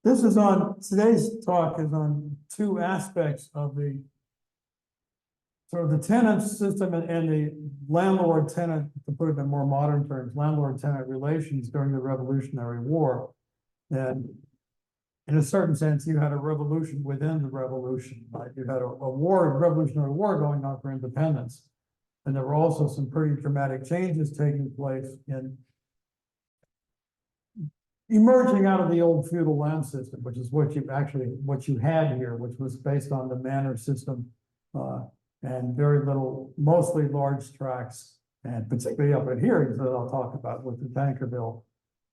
This is on, today's talk is on two aspects of the sort of the tenant system and the landlord-tenant, to put it in more modern terms, landlord-tenant relations during the Revolutionary War. And in a certain sense, you had a revolution within the revolution, right? You had a war, a Revolutionary War going on for independence. And there were also some pretty dramatic changes taking place in emerging out of the old feudal land system, which is what you had here, which was based on the manor system, and very little, mostly large tracts, and particularly up at here that I'll talk about with the Tanker Bill.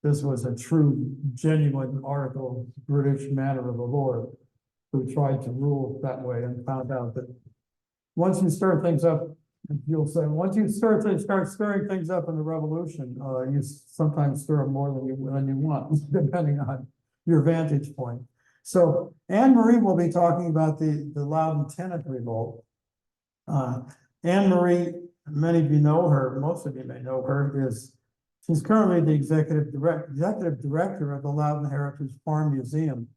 This was a true, genuine article, British manor of the Lord, who tried to rule that way and found out that once you stir things up, you'll say, once you start stirring things up in the revolution, you sometimes stir them more than you want, depending on your vantage point. So Anne Marie will be talking about the Loudoun Tenant Revolt. Anne Marie, many of you know her, most of you may know her, she's currently the executive director of the Loudoun Heritage Farm Museum.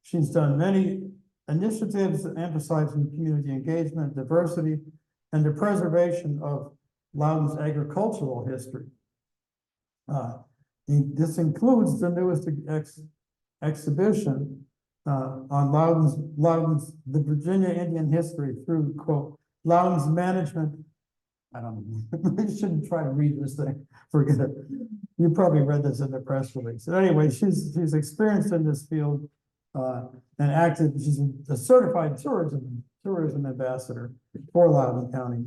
She's done many initiatives emphasizing community engagement, diversity, and the preservation of Loudoun's agricultural history. This includes the newest exhibition on Loudoun's the Virginia Indian history through, quote, Loudoun's management. I don't know, you shouldn't try to read this thing, forget it. You probably read this in the press release. So anyway, she's experienced in this field and active. She's a certified tourism ambassador for Loudoun County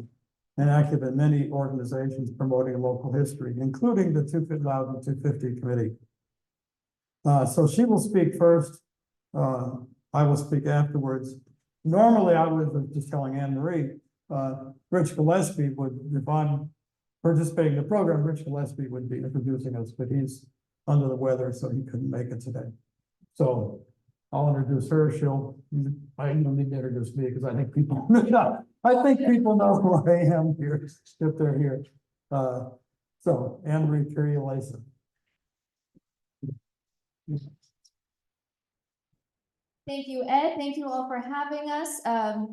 and active in many organizations promoting local history, including the Loudoun 250 Committee. So she will speak first. I will speak afterwards. Normally, I was just telling Anne Marie, Rich Gillespie would, if I'm participating in the program, Rich Gillespie would be introducing us, but he's under the weather, so he couldn't make it today. So I'll introduce her. I don't need to introduce me because I think people know who I am here if they're here. So Anne Marie Chirieleison. Thank you, Ed. Thank you all for having us.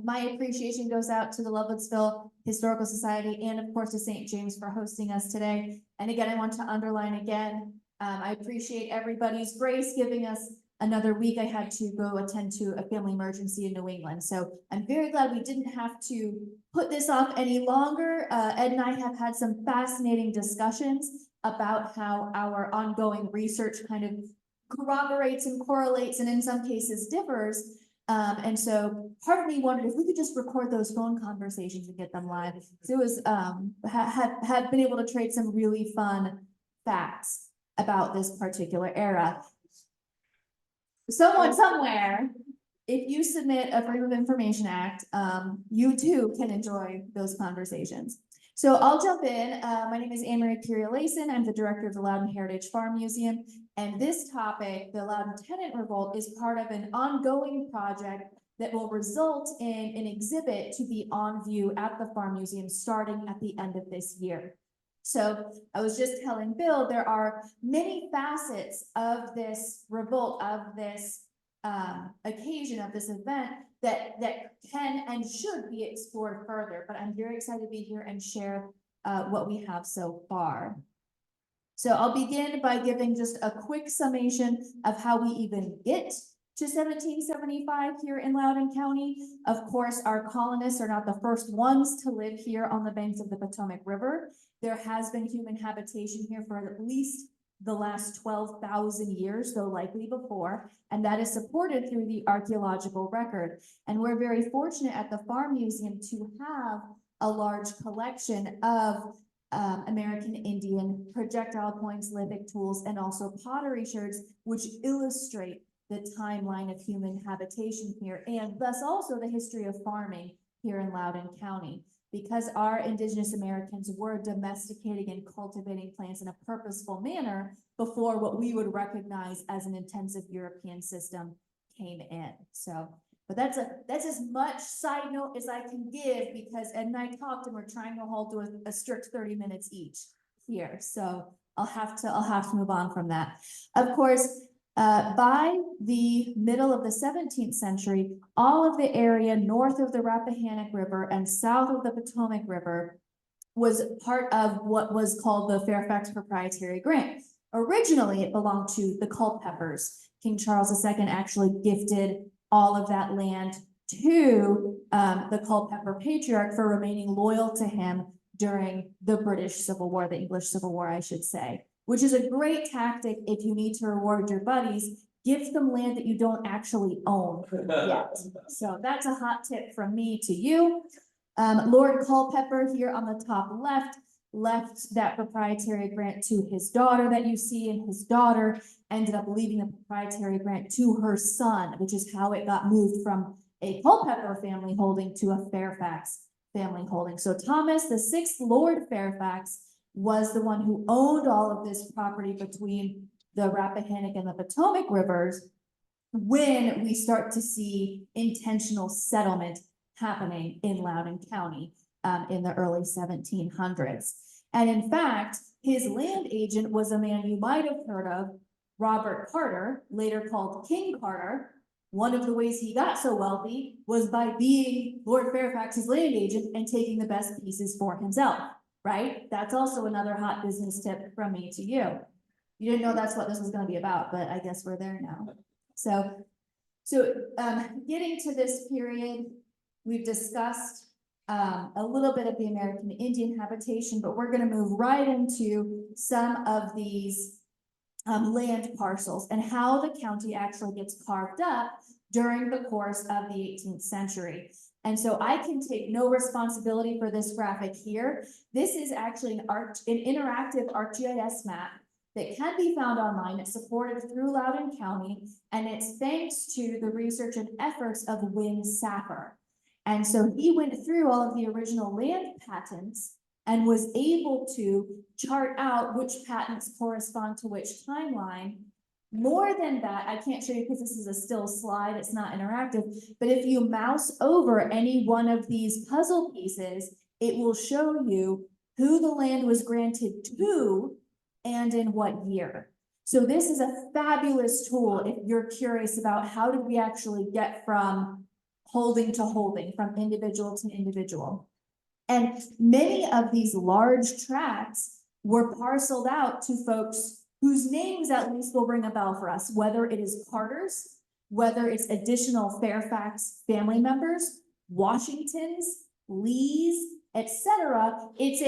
My appreciation goes out to the Lovettsville Historical Society and of course to St. James for hosting us today. And again, I want to underline again, I appreciate everybody's grace giving us another week. I had to go attend to a family emergency in New England. So I'm very glad we didn't have to put this off any longer. Ed and I have had some fascinating discussions about how our ongoing research kind of corroborates and correlates and in some cases differs. And so part of me wondered if we could just record those phone conversations and get them live. So it was have been able to trade some really fun facts about this particular era. Someone somewhere, if you submit a Freedom of Information Act, you too can enjoy those conversations. So I'll jump in. My name is Anne Marie Chirieleison. I'm the director of the Loudoun Heritage Farm Museum. And this topic, the Loudoun Tenant Revolt, is part of an ongoing project that will result in an exhibit to be on view at the Farm Museum starting at the end of this year. So I was just telling Bill, there are many facets of this revolt, of this occasion, of this event that can and should be explored further. But I'm very excited to be here and share what we have so far. So I'll begin by giving just a quick summation of how we even get to 1775 here in Loudoun County. Of course, our colonists are not the first ones to live here on the banks of the Potomac River. There has been human habitation here for at least the last 12,000 years, though likely before, and that is supported through the archaeological record. And we're very fortunate at the Farm Museum to have a large collection of American Indian projectile points, lithic tools, and also pottery sherds, which illustrate the timeline of human habitation here, and thus also the history of farming here in Loudoun County. Because our indigenous Americans were domesticating and cultivating plants in a purposeful manner before what we would recognize as an intensive European system came in. So, but that's as much side note as I can give, because Ed and I talked and we're trying to hold to a strict 30 minutes each here. So I'll have to move on from that. Of course, by the middle of the 17th century, all of the area north of the Rappahannock River and south of the Potomac River was part of what was called the Fairfax Proprietary Grant. Originally, it belonged to the Culpepers. King Charles II actually gifted all of that land to the Culpeper Patriarch for remaining loyal to him during the British Civil War, the English Civil War, I should say, which is a great tactic if you need to reward your buddies. Give them land that you don't actually own yet. So that's a hot tip from me to you. Lord Culpeper here on the top left that proprietary grant to his daughter that you see, and his daughter ended up leaving the proprietary grant to her son, which is how it got moved from a Culpeper family holding to a Fairfax family holding. So Thomas, the 6th Lord Fairfax, was the one who owned all of this property between the Rappahannock and the Potomac rivers when we start to see intentional settlement happening in Loudoun County in the early 1700s. And in fact, his land agent was a man you might have heard of, Robert Carter, later called King Carter. One of the ways he got so wealthy was by being Lord Fairfax's land agent and taking the best pieces for himself, right? That's also another hot business tip from me to you. You didn't know that's what this was going to be about, but I guess we're there now. So getting to this period, we've discussed a little bit of the American Indian habitation, but we're going to move right into some of these land parcels and how the county actually gets carved up during the course of the 18th century. And so I can take no responsibility for this graphic here. This is actually an interactive ArcGIS map that can be found online. It's supported through Loudoun County, and it's thanks to the research and efforts of Win Sapper. And so he went through all of the original land patents and was able to chart out which patents correspond to which timeline. More than that, I can't show you because this is a still slide, it's not interactive, but if you mouse over any one of these puzzle pieces, it will show you who the land was granted to and in what year. So this is a fabulous tool if you're curious about how did we actually get from holding to holding, from individual to individual. And many of these large tracts were parceled out to folks whose names at least will ring a bell for us, whether it is Carters, whether it's additional Fairfax family members, Washingtons, Lees, etc. It's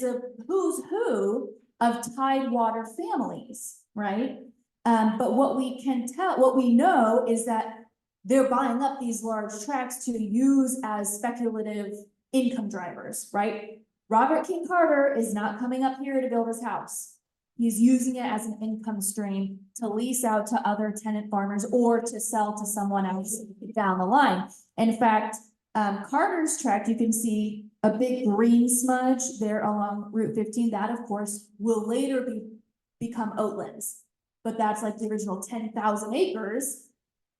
a who's who of Tidewater families, right? But what we know is that they're buying up these large tracts to use as speculative income drivers, right? Robert King Carter is not coming up here to build his house. He's using it as an income stream to lease out to other tenant farmers or to sell to someone else down the line. In fact, Carter's tract, you can see a big green smudge there along Route 15. That, of course, will later become Oatlands. But that's like the original 10,000 acres.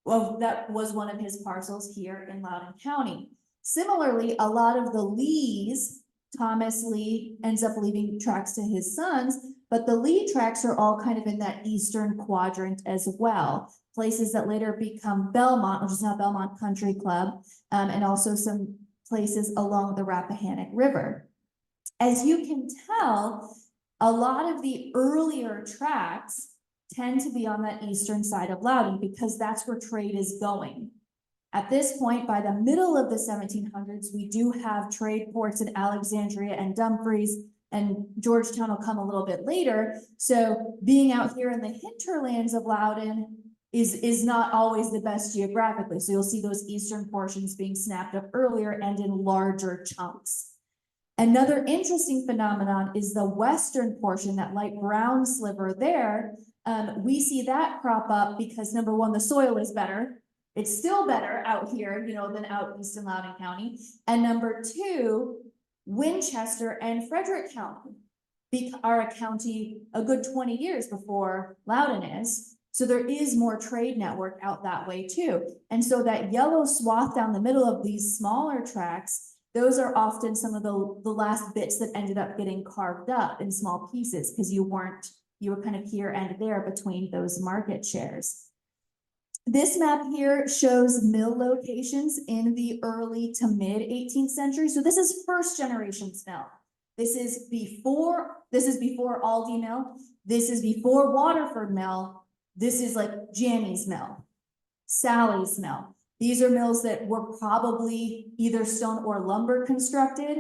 Well, that was one of his parcels here in Loudoun County. Similarly, a lot of the Lees, Thomas Lee ends up leaving tracts to his sons, but the Lee tracts are all kind of in that eastern quadrant as well. Places that later become Belmont, which is now Belmont Country Club, and also some places along the Rappahannock River. As you can tell, a lot of the earlier tracts tend to be on that eastern side of Loudoun because that's where trade is going. At this point, by the middle of the 1700s, we do have trade ports in Alexandria and Dumfries, and Georgetown will come a little bit later. So being out here in the hinterlands of Loudoun is not always the best geographically. So you'll see those eastern portions being snapped up earlier and in larger chunks. Another interesting phenomenon is the western portion, that light brown sliver there. We see that crop up because number one, the soil is better. It's still better out here, than out east in Loudoun County. And number two, Winchester and Frederick County are a county a good 20 years before Loudoun is. So there is more trade network out that way too. And so that yellow swath down the middle of these smaller tracts those are often some of the last bits that ended up getting carved up in small pieces because you were kind of here and there between those market shares. This map here shows mill locations in the early to mid 18th century. So this is first generation's mill. This is before Aldi Mill. This is before Waterford Mill. This is like Janny's Mill, Sally's Mill. These are mills that were probably either stone or lumber constructed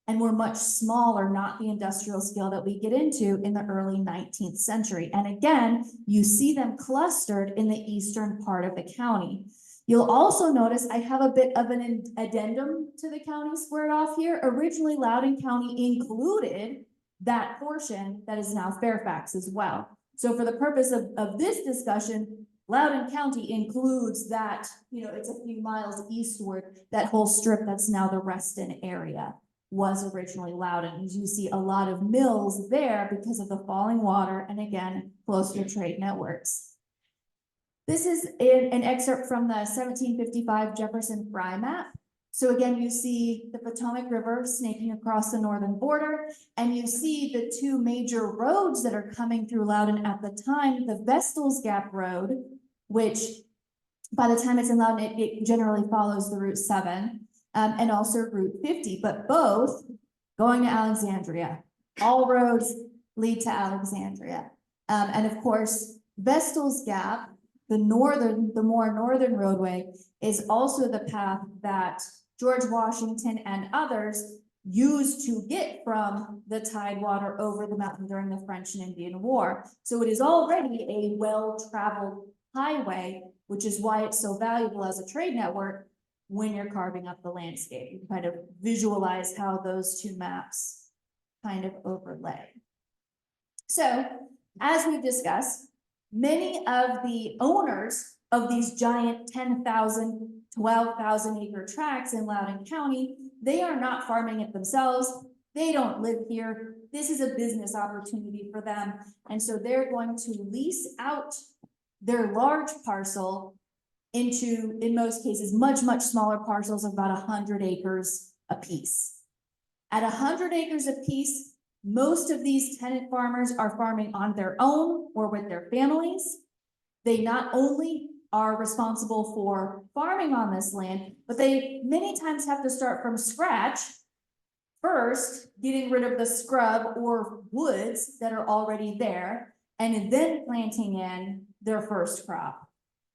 and were much smaller, not the industrial scale that we get into in the early 19th century. And again, you see them clustered in the eastern part of the county. You'll also notice I have a bit of an addendum to the county squared off here. Originally, Loudoun County included that portion that is now Fairfax as well. So for the purpose of this discussion, Loudoun County includes that, it's a few miles eastward, that whole strip that's now the Reston area was originally Loudoun. As you see a lot of mills there because of the falling water and again, closer trade networks. This is an excerpt from the 1755 Jefferson Fry map. So again, you see the Potomac River snaking across the northern border, and you see the two major roads that are coming through Loudoun at the time, the Vestal's Gap Road, which by the time it's in Loudoun, it generally follows the Route 7, and also Route 50, but both going to Alexandria. All roads lead to Alexandria. And of course, Vestal's Gap, the more northern roadway, is also the path that George Washington and others used to get from the Tidewater over the mountain during the French and Indian War. So it is already a well-traveled highway, which is why it's so valuable as a trade network when you're carving up the landscape. You can kind of visualize how those two maps kind of overlay. So, as we've discussed, many of the owners of these giant 10,000, 12,000 acre tracts in Loudoun County, they are not farming it themselves. They don't live here. This is a business opportunity for them. And so they're going to lease out their large parcel into, in most cases, much, much smaller parcels of about 100 acres apiece. At 100 acres apiece, most of these tenant farmers are farming on their own or with their families. They not only are responsible for farming on this land, but they many times have to start from scratch, first getting rid of the scrub or woods that are already there, and then planting in their first crop.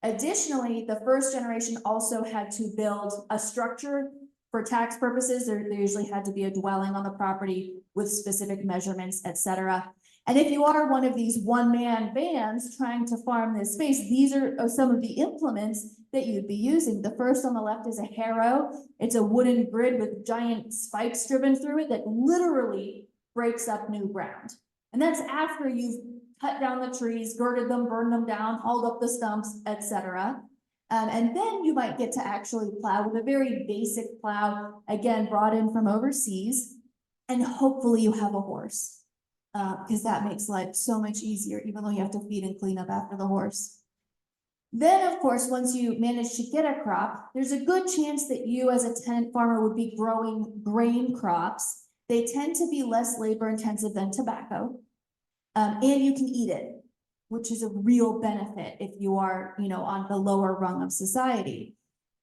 Additionally, the first generation also had to build a structure for tax purposes. There usually had to be a dwelling on the property with specific measurements, etc. And if you are one of these one-man bands trying to farm this space, these are some of the implements that you'd be using. The first on the left is a harrow. It's a wooden grid with giant spikes driven through it that literally breaks up new ground. And that's after you've cut down the trees, girded them, burned them down, hauled up the stumps, etc. And then you might get to actually plow with a very basic plow, again, brought in from overseas, and hopefully you have a horse, because that makes life so much easier, even though you have to feed and clean up after the horse. Then, of course, once you manage to get a crop, there's a good chance that you as a tenant farmer would be growing grain crops. They tend to be less labor intensive than tobacco, and you can eat it, which is a real benefit if you are, on the lower rung of society.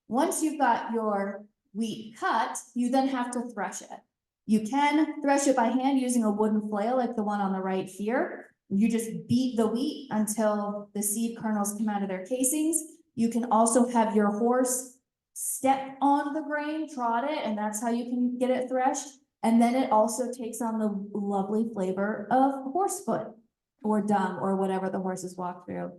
Once you've got your wheat cut, you then have to thresh it. You can thresh it by hand using a wooden flail like the one on the right here. You just beat the wheat until the seed kernels come out of their casings. You can also have your horse step on the grain, trot it, and that's how you can get it threshed. And then it also takes on the lovely flavor of horse foot or dung or whatever the horses walk through.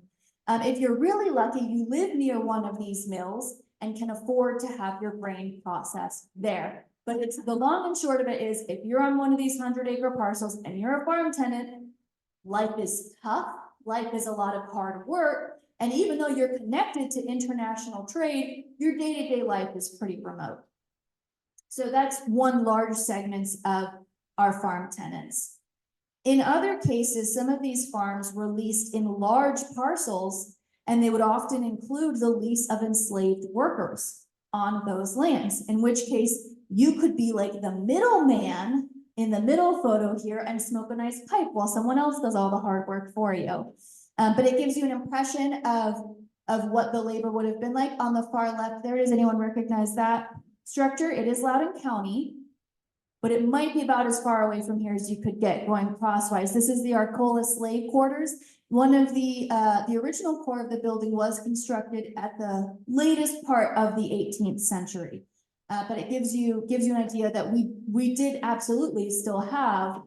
If you're really lucky, you live near one of these mills and can afford to have your grain processed there. But it's the long and short of it is, if you're on one of these 100-acre parcels and you're a farm tenant, life is tough, life is a lot of hard work, and even though you're connected to international trade, your day-to-day life is pretty remote. So that's one large segment of our farm tenants. In other cases, some of these farms were leased in large parcels, and they would often include the lease of enslaved workers on those lands, in which case you could be like the middleman in the middle photo here and smoke a nice pipe while someone else does all the hard work for you. But it gives you an impression of what the labor would have been like. On the far left there, does anyone recognize that structure? It is Loudoun County, but it might be about as far away from here as you could get going crosswise. This is the Arcola slave quarters. One of the original core of the building was constructed at the latest part of the 18th century. But it gives you an idea that we did absolutely still have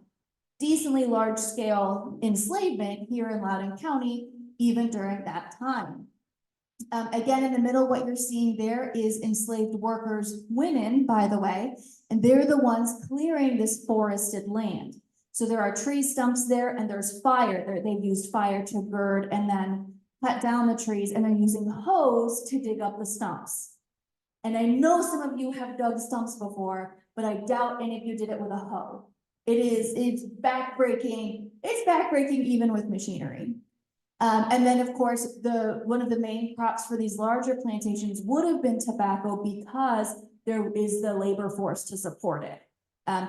decently large scale enslavement here in Loudoun County, even during that time. Again, in the middle, what you're seeing there is enslaved workers, women, by the way, and they're the ones clearing this forested land. So there are tree stumps there and there's fire. They've used fire to gird and then cut down the trees, and they're using hose to dig up the stumps. And I know some of you have dug stumps before, but I doubt any of you did it with a hoe. It's backbreaking. It's backbreaking even with machinery. And then, of course, one of the main crops for these larger plantations would have been tobacco, because there is the labor force to support it.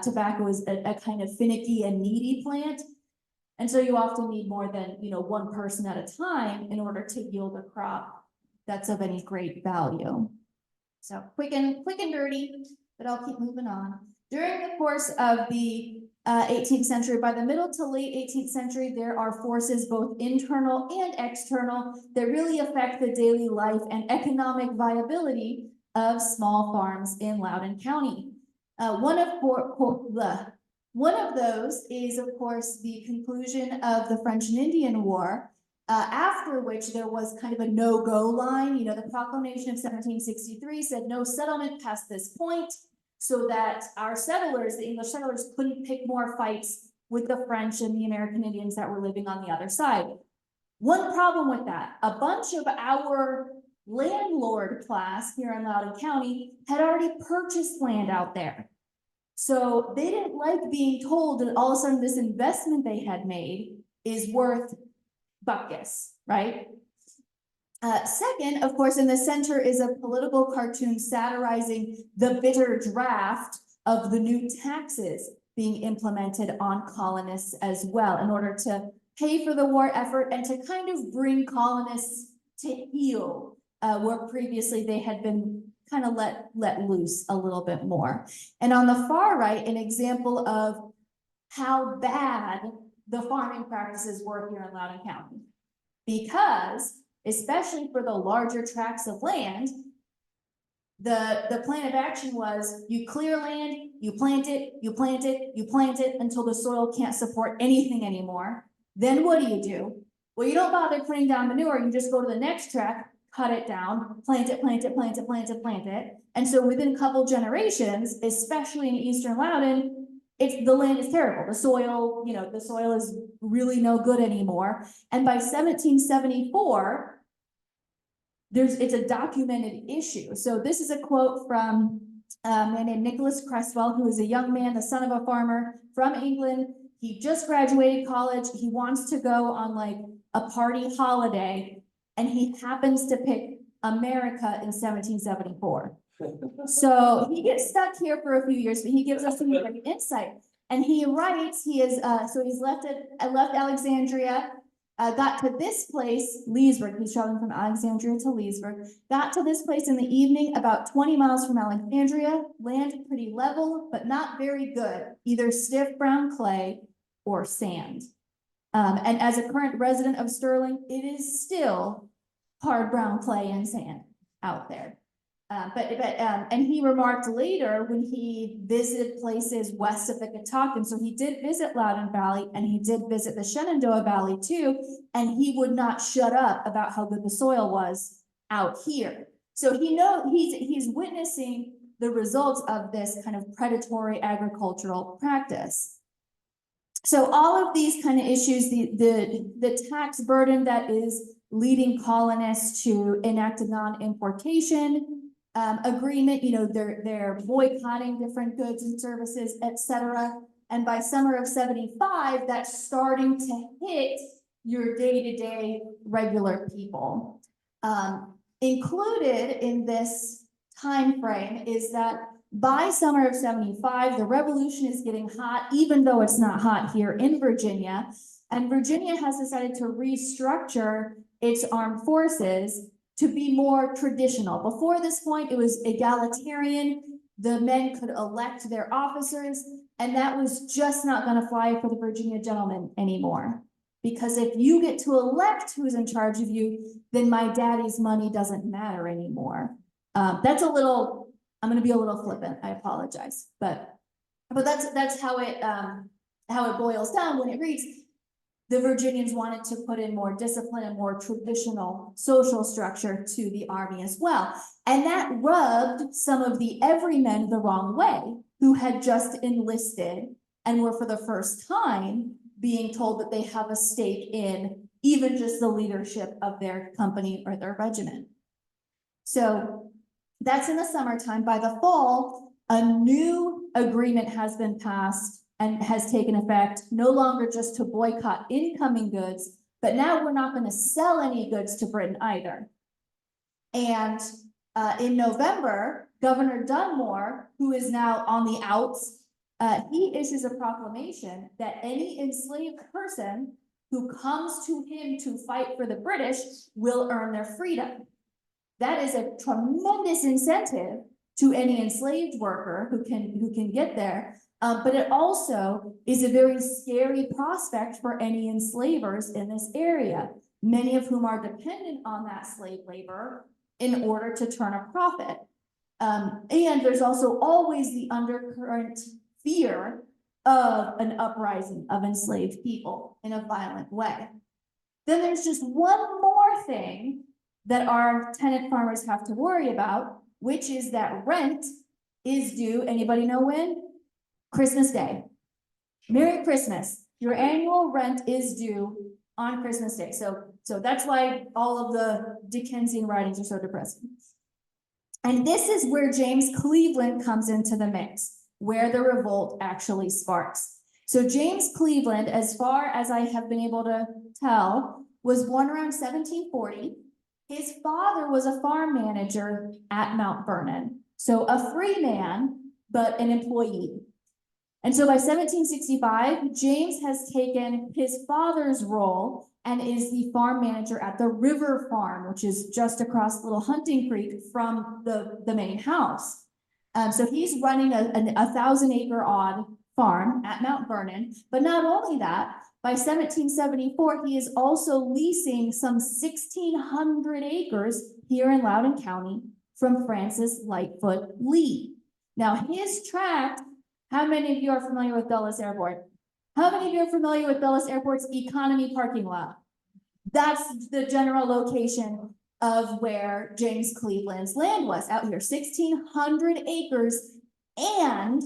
Tobacco is a kind of finicky and needy plant. And so you often need more than, one person at a time in order to yield a crop that's of any great value. So quick and dirty, but I'll keep moving on. During the course of the 18th century, by the middle to late 18th century, there are forces both internal and external that really affect the daily life and economic viability of small farms in Loudoun County. One of those is, of course, the conclusion of the French and Indian War, after which there was kind of a no-go line. The Proclamation of 1763 said no settlement past this point, so that our settlers, the English settlers, couldn't pick more fights with the French and the American Indians that were living on the other side. One problem with that, a bunch of our landlord class here in Loudoun County had already purchased land out there. So they didn't like being told that all of a sudden this investment they had made is worth buckus, right? Second, of course, in the center is a political cartoon satirizing the bitter draft of the new taxes being implemented on colonists as well, in order to pay for the war effort and to kind of bring colonists to heel, where previously they had been kind of let loose a little bit more. And on the far right, an example of how bad the farming practices were here in Loudoun County. Because, especially for the larger tracts of land, the plan of action was you clear land, you plant it, you plant it, you plant it until the soil can't support anything anymore. Then what do? Well, you don't bother putting down manure, you just go to the next tract, cut it down, plant it, plant it, plant it, plant it, plant it. And so within a couple generations, especially in Eastern Loudoun, the land is terrible. The soil is really no good anymore. And by 1774, it's a documented issue. So this is a quote from a man named Nicholas Cresswell, who is a young man, the son of a farmer from England. He just graduated college. He wants to go on like a party holiday, and he happens to pick America in 1774. So he gets stuck here for a few years, but he gives us some great insight. And he writes, he's left Alexandria, got to this place, Leesburg. He's traveling from Alexandria to Leesburg. Got to this place in the evening, about 20 miles from Alexandria. Land pretty level, but not very good. Either stiff brown clay or sand. And as a current resident of Sterling, it is still hard brown clay and sand out there. And he remarked later when he visited places west of the Catoctin, so he did visit Loudoun Valley and he did visit the Shenandoah Valley too, and he would not shut up about how good the soil was out here. So he's witnessing the results of this kind of predatory agricultural practice. So all of these kind of issues, the tax burden that is leading colonists to enact a non-importation agreement, they're boycotting different goods and services, etc. And by summer of 75, that's starting to hit your day-to-day regular people. Included in this time frame is that By summer of 75, the revolution is getting hot, even though it's not hot here in Virginia. And Virginia has decided to restructure its armed forces to be more traditional. Before this point, it was egalitarian. The men could elect their officers, and that was just not going to fly for the Virginia gentleman anymore. Because if you get to elect who's in charge of you, then my daddy's money doesn't matter anymore. That's a little, I'm going to be a little flippant. I apologize, but that's how it boils down when it reads. The Virginians wanted to put in more discipline and more traditional social structure to the army as well. And that rubbed some of the everymen the wrong way, who had just enlisted and were for the first time being told that they have a stake in even just the leadership of their company or their regiment. So that's in the summertime. By the fall, a new agreement has been passed and has taken effect, no longer just to boycott incoming goods, but now we're not going to sell any goods to Britain either. And in November, Governor Dunmore, who is now on the outs, he issues a proclamation that any enslaved person who comes to him to fight for the British will earn their freedom. That is a tremendous incentive to any enslaved worker who can get there. But it also is a very scary prospect for any enslavers in this area, many of whom are dependent on that slave labor in order to turn a profit. And there's also always the undercurrent fear of an uprising of enslaved people in a violent way. Then there's just one more thing that our tenant farmers have to worry about, which is that rent is due, anybody know when? Christmas Day. Merry Christmas. Your annual rent is due on Christmas Day. So that's why all of the Dickensian writings are so depressing. And this is where James Cleveland comes into the mix, where the revolt actually sparks. So James Cleveland, as far as I have been able to tell, was born around 1740. His father was a farm manager at Mount Vernon. So a free man, but an employee. And so by 1765, James has taken his father's role and is the farm manager at the River Farm, which is just across Little Hunting Creek from the main house. So he's running a 1,000-acre odd farm at Mount Vernon. But not only that, by 1774, he is also leasing some 1,600 acres here in Loudoun County from Francis Lightfoot Lee. Now his tract, how many of you are familiar with Dulles Airport? How many of you are familiar with Dulles Airport's economy parking lot? That's the general location of where James Cleveland's land was out here, 1,600 acres and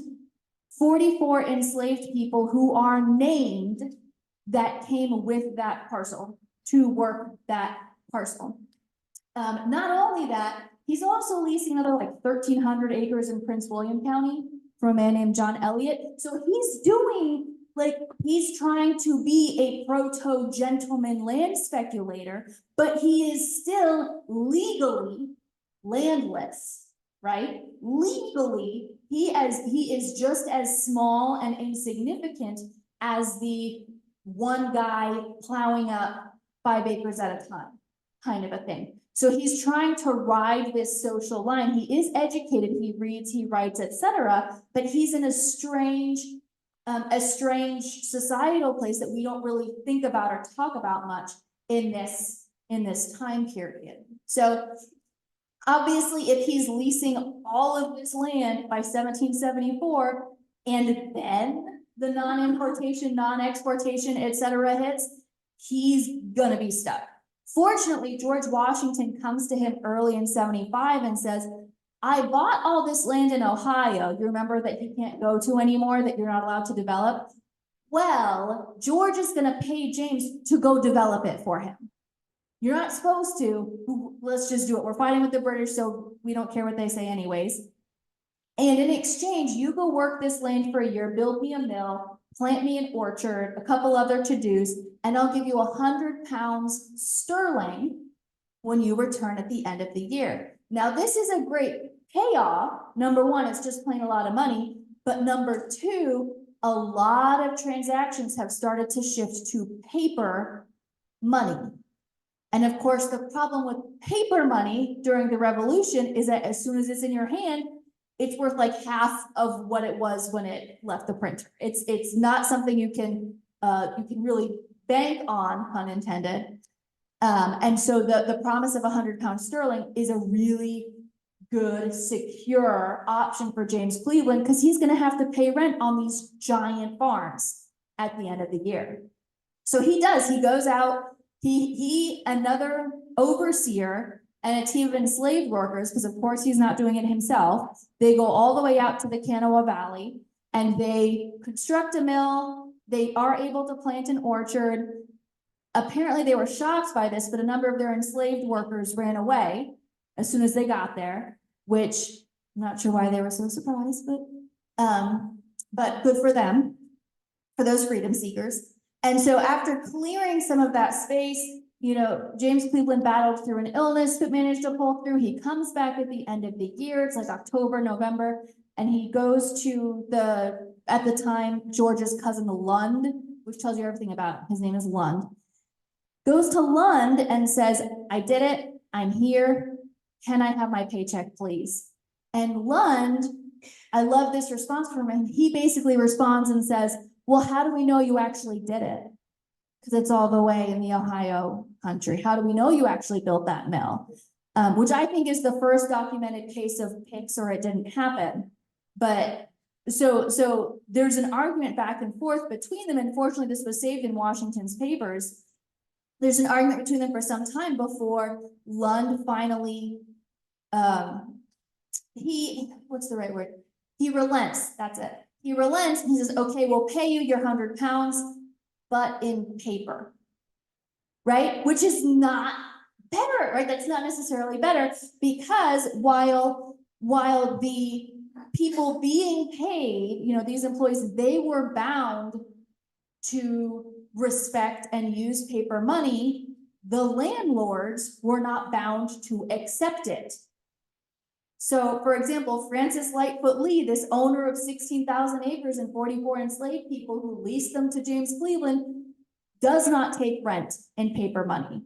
44 enslaved people who are named that came with that parcel to work that parcel. Not only that, he's also leasing another like 1,300 acres in Prince William County from a man named John Elliott. So he's doing, like, he's trying to be a proto-gentleman land speculator, but he is still legally landless, right? Legally, he is just as small and insignificant as the one guy plowing up 5 acres at a time, kind of a thing. So he's trying to ride this social line. He is educated, he reads, he writes, etc., but he's in a strange societal place that we don't really think about or talk about much in this time period. So obviously, if he's leasing all of this land by 1774, and then the non-importation, non-exportation, etc. hits, he's gonna be stuck. Fortunately, George Washington comes to him early in 75 and says, I bought all this land in Ohio. You remember that you can't go to anymore, that you're not allowed to develop? Well, George is gonna pay James to go develop it for him. You're not supposed to, let's just do it. We're fighting with the British, so we don't care what they say anyways. And in exchange, you go work this land for a year, build me a mill, plant me an orchard, a couple other to-dos, and I'll give you 100 pounds sterling when you return at the end of the year. Now, this is a great payoff, number one, it's just plain a lot of money, but number two, a lot of transactions have started to shift to paper money. And of course, the problem with paper money during the revolution is that as soon as it's in your hand, it's worth like half of what it was when it left the printer. It's not something you can really bank on, pun intended. And so the promise of £100 sterling is a really good, secure option for James Cleveland, because he's gonna have to pay rent on these giant farms at the end of the year. So he goes out, he another overseer and a team of enslaved workers, because of course he's not doing it himself, they go all the way out to the Kanawha Valley and they construct a mill, they are able to plant an orchard. Apparently they were shocked by this, but a number of their enslaved workers ran away as soon as they got there, which I'm not sure why they were so surprised, but good for them, for those freedom seekers. And so after clearing some of that space, you know, James Cleveland battled through an illness, but managed to pull through. He comes back at the end of the year, it's like October, November, and he goes to at the time, George's cousin Lund, which tells you everything about him. His name is Lund. Goes to Lund and says, I did it, I'm here, can I have my paycheck, please? And Lund, I love this response from him. He basically responds and says, well, how do we know you actually did it? Because it's all the way in the Ohio country. How do we know you actually built that mill? Which I think is the first documented case of pics or it didn't happen. But so there's an argument back and forth between them. And fortunately, this was saved in Washington's papers. There's an argument between them for some time before Lund finally, what's the right word? He relents, that's it. He relents and he says, okay, we'll pay you your £100, but in paper, right? Which is not better, right? That's not necessarily better, because while the people being paid, you know, these employees, they were bound to respect and use paper money, the landlords were not bound to accept it. So, for example, Francis Lightfoot Lee, this owner of 16,000 acres and 44 enslaved people who leased them to James Cleveland, does not take rent in paper money.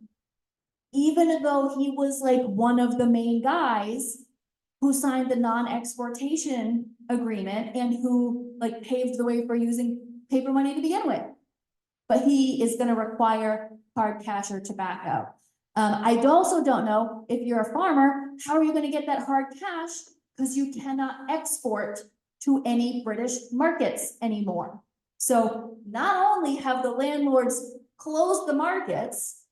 Even though he was like one of the main guys who signed the non-exportation agreement and who like paved the way for using paper money to begin with. But he is going to require hard cash or tobacco. I also don't know, if you're a farmer, how are you going to get that hard cash? Because you cannot export to any British markets anymore. So not only have the landlords closed the markets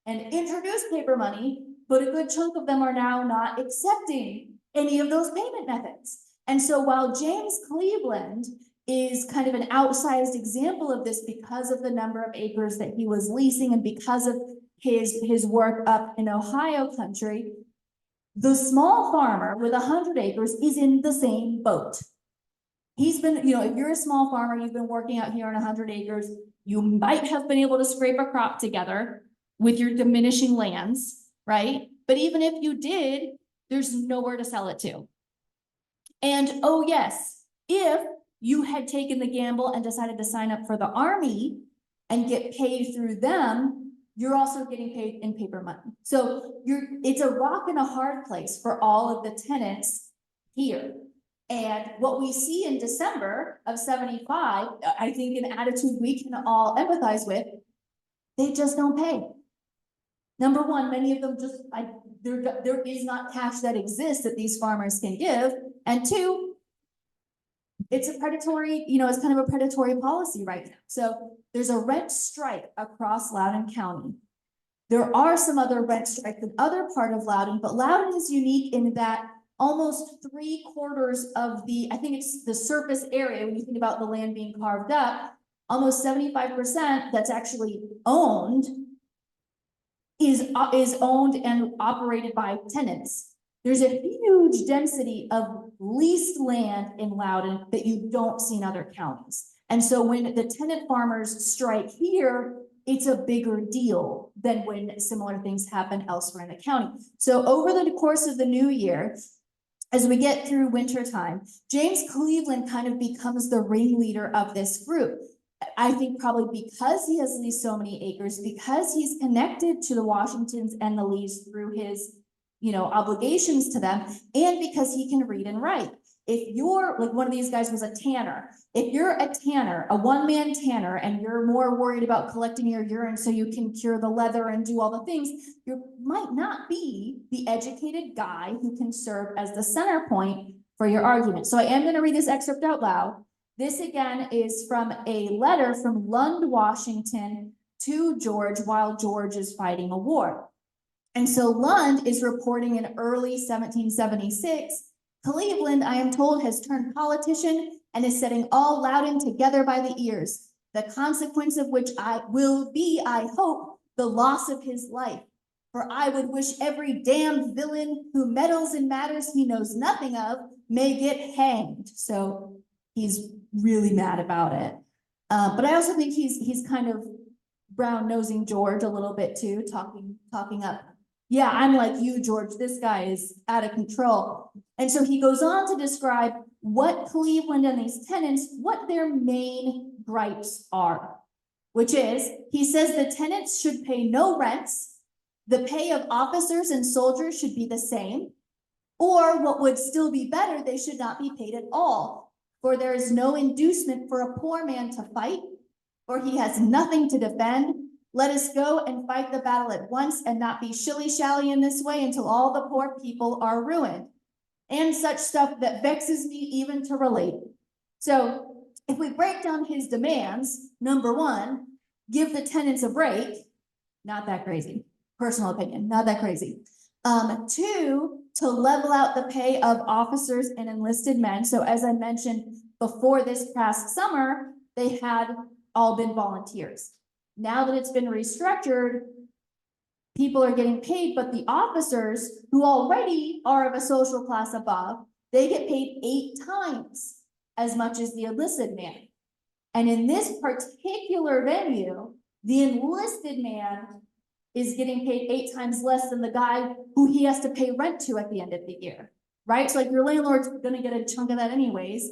and introduced paper money, but a good chunk of them are now not accepting any of those payment methods. And so while James Cleveland is kind of an outsized example of this because of the number of acres that he was leasing and because of his work up in Ohio country, the small farmer with 100 acres is in the same boat. He's been, you know, if you're a small farmer, you've been working out here on 100 acres, you might have been able to scrape a crop together with your diminishing lands, right? But even if you did, there's nowhere to sell it to. And oh yes, if you had taken the gamble and decided to sign up for the army and get paid through them, you're also getting paid in paper money. So it's a rock and a hard place for all of the tenants here. And what we see in December of 75, I think an attitude we can all empathize with, they just don't pay. Number one, many of them just, there is not cash that exists that these farmers can give. And two, it's a predatory, you know, it's kind of a predatory policy right now. So there's a rent strike across Loudoun County. There are some other rent strikes in other part of Loudoun, but Loudoun is unique in that almost 3/4 of the, I think it's the surface area, when you think about the land being carved up, almost 75% that's actually owned is owned and operated by tenants. There's a huge density of leased land in Loudoun that you don't see in other counties. And so when the tenant farmers strike here, it's a bigger deal than when similar things happen elsewhere in the county. So over the course of the new year, as we get through winter time, James Cleveland kind of becomes the ringleader of this group. I think probably because he has leased so many acres, because he's connected to the Washingtons and the Lees through his, obligations to them, and because he can read and write. If you're, like one of these guys was a tanner, if you're a tanner, a one-man tanner, and you're more worried about collecting your urine so you can cure the leather and do all the things, you might not be the educated guy who can serve as the center point for your argument. So I am going to read this excerpt out loud. This again is from a letter from Lund, Washington to George while George is fighting a war. And so Lund is reporting in early 1776, Cleveland, I am told, has turned politician and is setting all Loudoun together by the ears, the consequence of which will be, I hope, the loss of his life. For I would wish every damned villain who meddles in matters he knows nothing of may get hanged. So he's really mad about it. But I also think he's kind of brown-nosing George a little bit too, talking up. Yeah, I'm like you, George. This guy is out of control. And so he goes on to describe what Cleveland and these tenants, what their main gripes are, which is, he says the tenants should pay no rents, the pay of officers and soldiers should be the same, or what would still be better, they should not be paid at all, for there is no inducement for a poor man to fight, for he has nothing to defend. Let us go and fight the battle at once and not be shilly-shally in this way until all the poor people are ruined. And such stuff that vexes me even to relate. So if we break down his demands, number one, give the tenants a break. Not that crazy. Personal opinion, not that crazy. Two, to level out the pay of officers and enlisted men. So as I mentioned before, this past summer, they had all been volunteers. Now that it's been restructured, people are getting paid, but the officers who already are of a social class above, they get paid 8 times as much as the enlisted man. And in this particular venue, the enlisted man is getting paid 8 times less than the guy who he has to pay rent to at the end of the year, right? So like your landlord's gonna get a chunk of that anyways.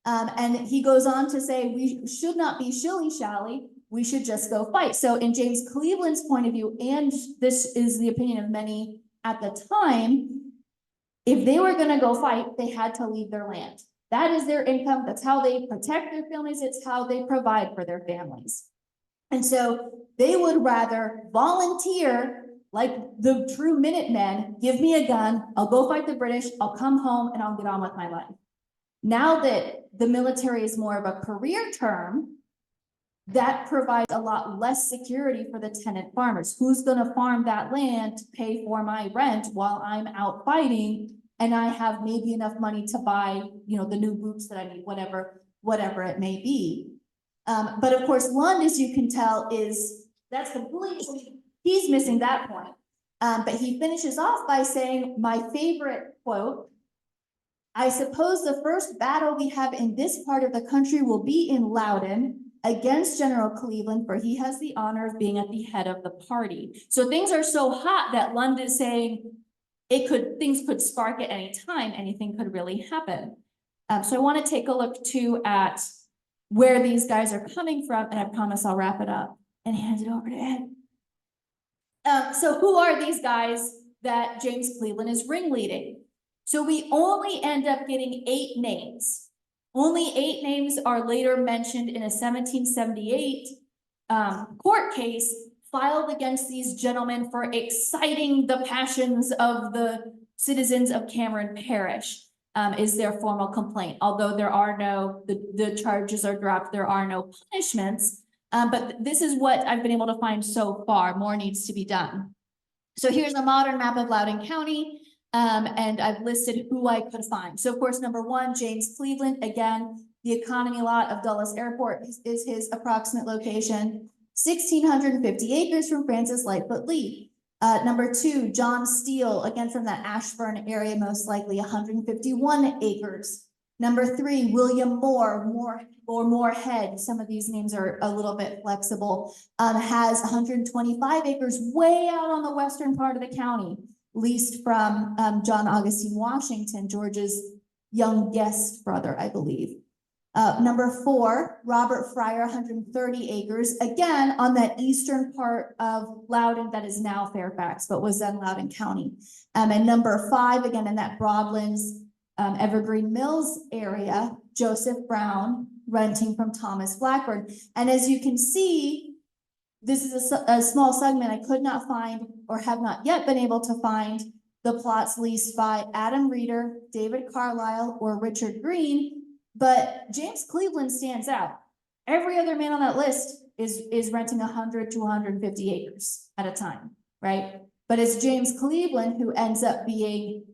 And he goes on to say, we should not be shilly-shally, we should just go fight. So in James Cleveland's point of view, and this is the opinion of many at the time, if they were gonna go fight, they had to leave their land. That is their income, that's how they protect their families, it's how they provide for their families. And so they would rather volunteer like the true Minutemen, give me a gun, I'll go fight the British, I'll come home and I'll get on with my life. Now that the military is more of a career term, that provides a lot less security for the tenant farmers. Who's gonna farm that land to pay for my rent while I'm out fighting and I have maybe enough money to buy, the new boots that I need, whatever it may be. But of course, Lund, as you can tell, that's completely, he's missing that point. But he finishes off by saying, my favorite quote, I suppose the first battle we have in this part of the country will be in Loudoun against General Cleveland, for he has the honor of being at the head of the party. So things are so hot that Lund is saying things could spark at any time, anything could really happen. So I want to take a look too at where these guys are coming from, and I promise I'll wrap it up and hand it over to Ed. So who are these guys that James Cleveland is ringleading? So we only end up getting 8 names. Only 8 names are later mentioned in a 1778 court case filed against these gentlemen for exciting the passions of the citizens of Cameron Parish, is their formal complaint. Although there are the charges are dropped, there are no punishments. But this is what I've been able to find so far. More needs to be done. So here's a modern map of Loudoun County. And I've listed who I could find. So of course, number 1, James Cleveland. Again, the economy lot of Dulles Airport is his approximate location. 1,650 acres from Francis Lightfoot Lee. Number 2, John Steele, again from that Ashburn area, most likely 151 acres. Number 3, William Moorhead. Some of these names are a little bit flexible. Has 125 acres way out on the western part of the county. leased from John Augustine Washington, George's youngest brother, I believe. Number 4, Robert Fryer, 130 acres, again, on that eastern part of Loudoun that is now Fairfax, but was then Loudoun County. And number 5, again, in that Broadlands, Evergreen Mills area, Joseph Brown, renting from Thomas Blackburn. And as you can see, this is a small segment. I could not find, or have not yet been able to find, the plots leased by Adam Reeder, David Carlisle, or Richard Green. But James Cleveland stands out. Every other man on that list is renting 100 to 150 acres at a time, right? But it's James Cleveland who ends up being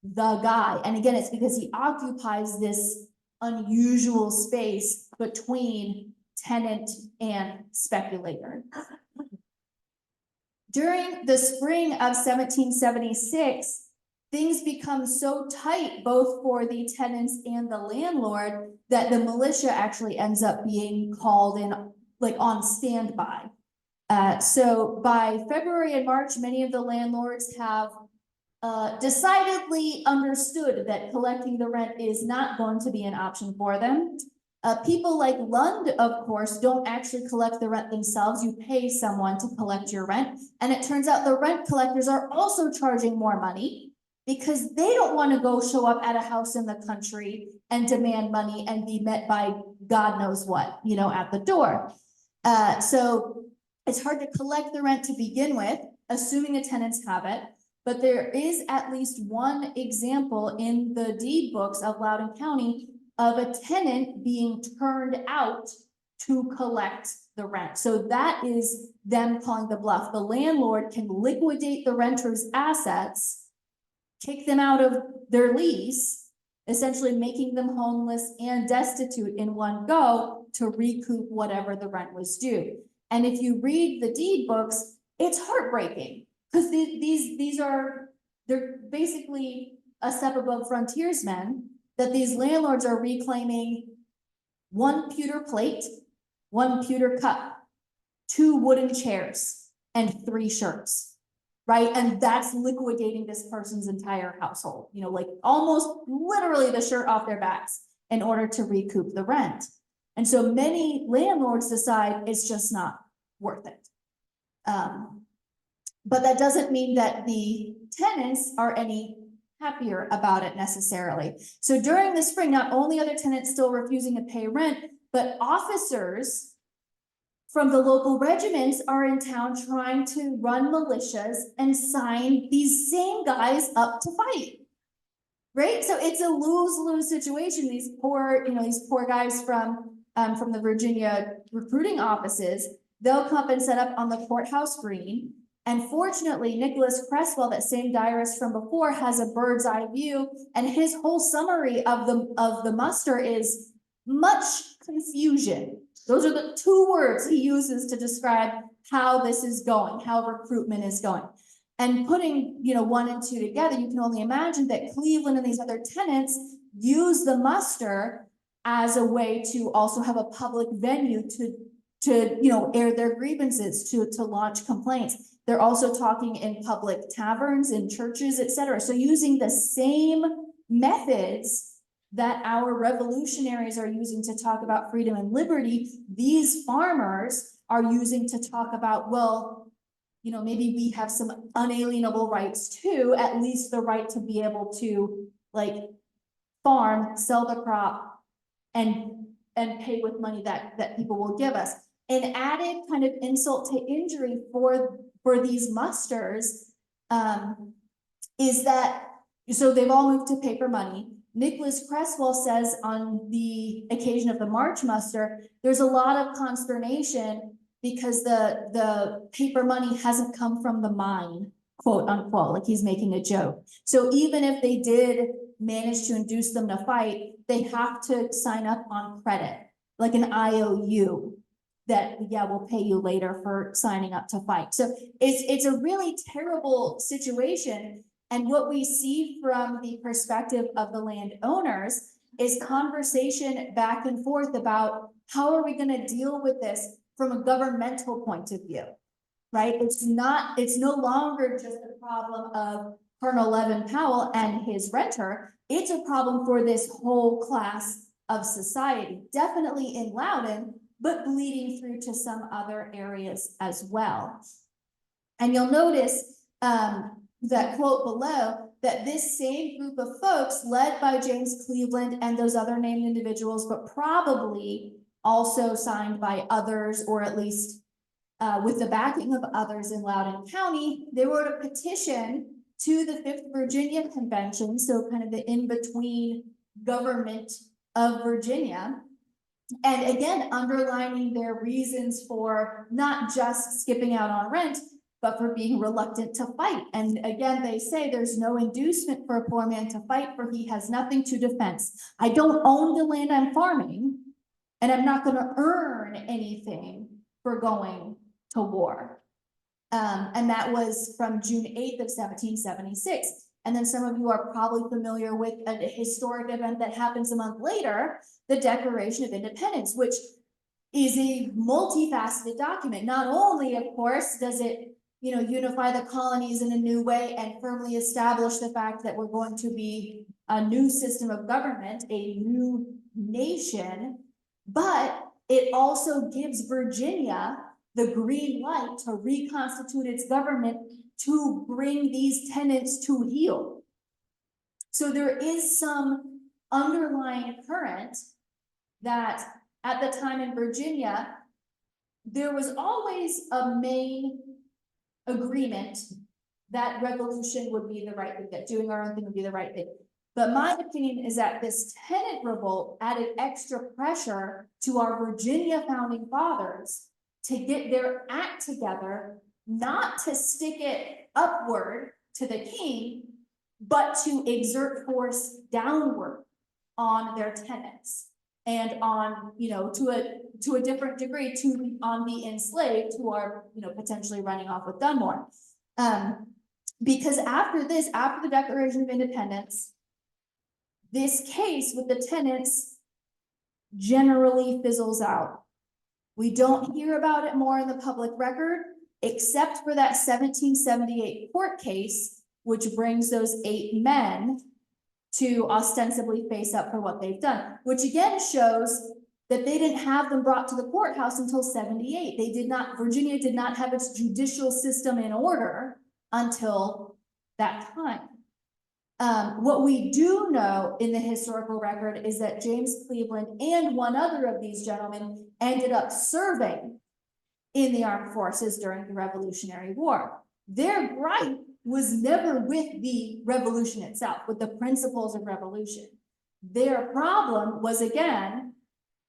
the guy. And again, it's because he occupies this unusual space between tenant and speculator. During the spring of 1776, things become so tight, both for the tenants and the landlord, that the militia actually ends up being called in, like on standby. So by February and March, many of the landlords have decidedly understood that collecting the rent is not going to be an option for them. People like Lund, of course, don't actually collect the rent themselves. You pay someone to collect your rent. And it turns out the rent collectors are also charging more money, because they don't want to go show up at a house in the country and demand money and be met by God knows what, you know, at the door. So it's hard to collect the rent to begin with, assuming the tenants have it. But there is at least one example in the deed books of Loudoun County of a tenant being turned out to collect the rent. So that is them calling the bluff. The landlord can liquidate the renter's assets, kick them out of their lease, essentially making them homeless and destitute in one go to recoup whatever the rent was due. And if you read the deed books, it's heartbreaking, because they're basically a step above frontiersmen, that these landlords are reclaiming 1 pewter plate, 1 pewter cup, 2 wooden chairs, and 3 shirts. Right? And that's liquidating this person's entire household, you know, like almost literally the shirt off their backs in order to recoup the rent. And so many landlords decide it's just not worth it. But that doesn't mean that the tenants are any happier about it necessarily. So during the spring, not only are the tenants still refusing to pay rent, but officers from the local regiments are in town trying to run militias and sign these same guys up to fight. Right? So it's a lose-lose situation. These poor guys from the Virginia recruiting offices, they'll come up and set up on the courthouse green. And fortunately, Nicholas Cresswell, that same diarist from before, has a bird's eye view, and his whole summary of the muster is much confusion. Those are the 2 words he uses to describe how this is going, how recruitment is going. And putting, 1 and 2 together, you can only imagine that Cleveland and these other tenants use the muster as a way to also have a public venue to air their grievances, to launch complaints. They're also talking in public taverns, in churches, etc. So using the same methods that our revolutionaries are using to talk about freedom and liberty, these farmers are using to talk about, well, maybe we have some unalienable rights too, at least the right to be able to farm, sell the crop, and pay with money that people will give us. An added kind of insult to injury for these musters is that, so they've all moved to paper money. Nicholas Cresswell says on the occasion of the March muster, there's a lot of consternation because the paper money hasn't come from the mine, quote unquote, like he's making a joke. So even if they did manage to induce them to fight, they have to sign up on credit, like an IOU that, yeah, we'll pay you later for signing up to fight. So it's a really terrible situation. And what we see from the perspective of the landowners is conversation back and forth about how are we going to deal with this from a governmental point of view, right? It's no longer just a problem of Colonel Levin Powell and his renter, it's a problem for this whole class of society, definitely in Loudoun, but bleeding through to some other areas as well. And you'll notice that quote below, that this same group of folks led by James Cleveland and those other named individuals, but probably also signed by others, or at least with the backing of others in Loudoun County, they wrote a petition to the 5th Virginia Convention, so kind of the in-between government of Virginia. And again, underlining their reasons for not just skipping out on rent, but for being reluctant to fight. And again, they say there's no inducement for a poor man to fight, for he has nothing to defense. I don't own the land I'm farming, and I'm not gonna earn anything for going to war. And that was from June 8th of 1776. And then some of you are probably familiar with a historic event that happens a month later, the Declaration of Independence, which is a multifaceted document. Not only, of course, does it, unify the colonies in a new way and firmly establish the fact that we're going to be a new system of government, a new nation, but it also gives Virginia the green light to reconstitute its government to bring these tenants to heel. So there is some underlying current that at the time in Virginia, there was always a main agreement that revolution would be the right thing, that doing our own thing would be the right thing. But my opinion is that this tenant revolt added extra pressure to our Virginia founding fathers to get their act together, not to stick it upward to the king, but to exert force downward on their tenants and on, to a different degree on the enslaved who are, potentially running off with Dunmore. Because after the Declaration of Independence, this case with the tenants generally fizzles out. We don't hear about it more in the public record, except for that 1778 court case, which brings those 8 men to ostensibly face up for what they've done, which again shows that they didn't have them brought to the courthouse until 78. Virginia did not have its judicial system in order until that time. What we do know in the historical record is that James Cleveland and one other of these gentlemen ended up serving in the armed forces during the Revolutionary War. Their gripe was never with the revolution itself, with the principles of revolution. Their problem was, again,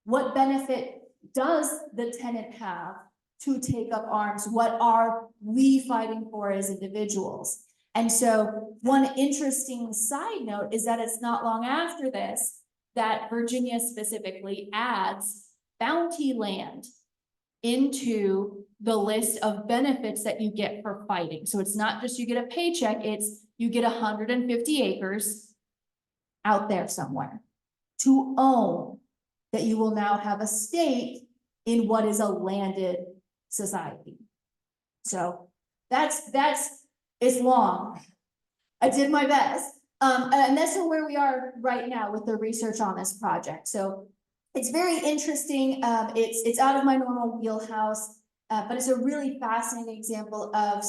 what benefit does the tenant have to take up arms? What are we fighting for as individuals? And so one interesting side note is that it's not long after this that Virginia specifically adds bounty land into the list of benefits that you get for fighting. So it's not just you get a paycheck, it's you get 150 acres out there somewhere to own, that you will now have a stake in what is a landed society. So it's long. I did my best. And that's where we are right now with the research on this project. So it's very interesting. It's out of my normal wheelhouse, but it's a really fascinating example of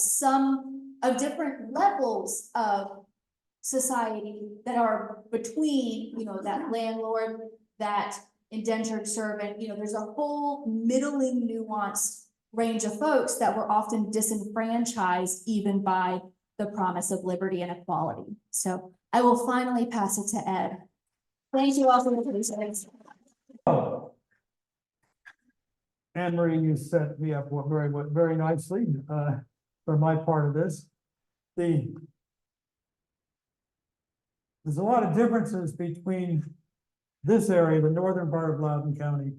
different levels of society that are between, that landlord, that indentured servant, there's a whole middling nuanced range of folks that were often disenfranchised even by the promise of liberty and equality. So I will finally pass it to Ed. Thank you all for the patience. Anne Marie, you set me up very nicely for my part of this. There's a lot of differences between this area, the northern part of Loudoun County,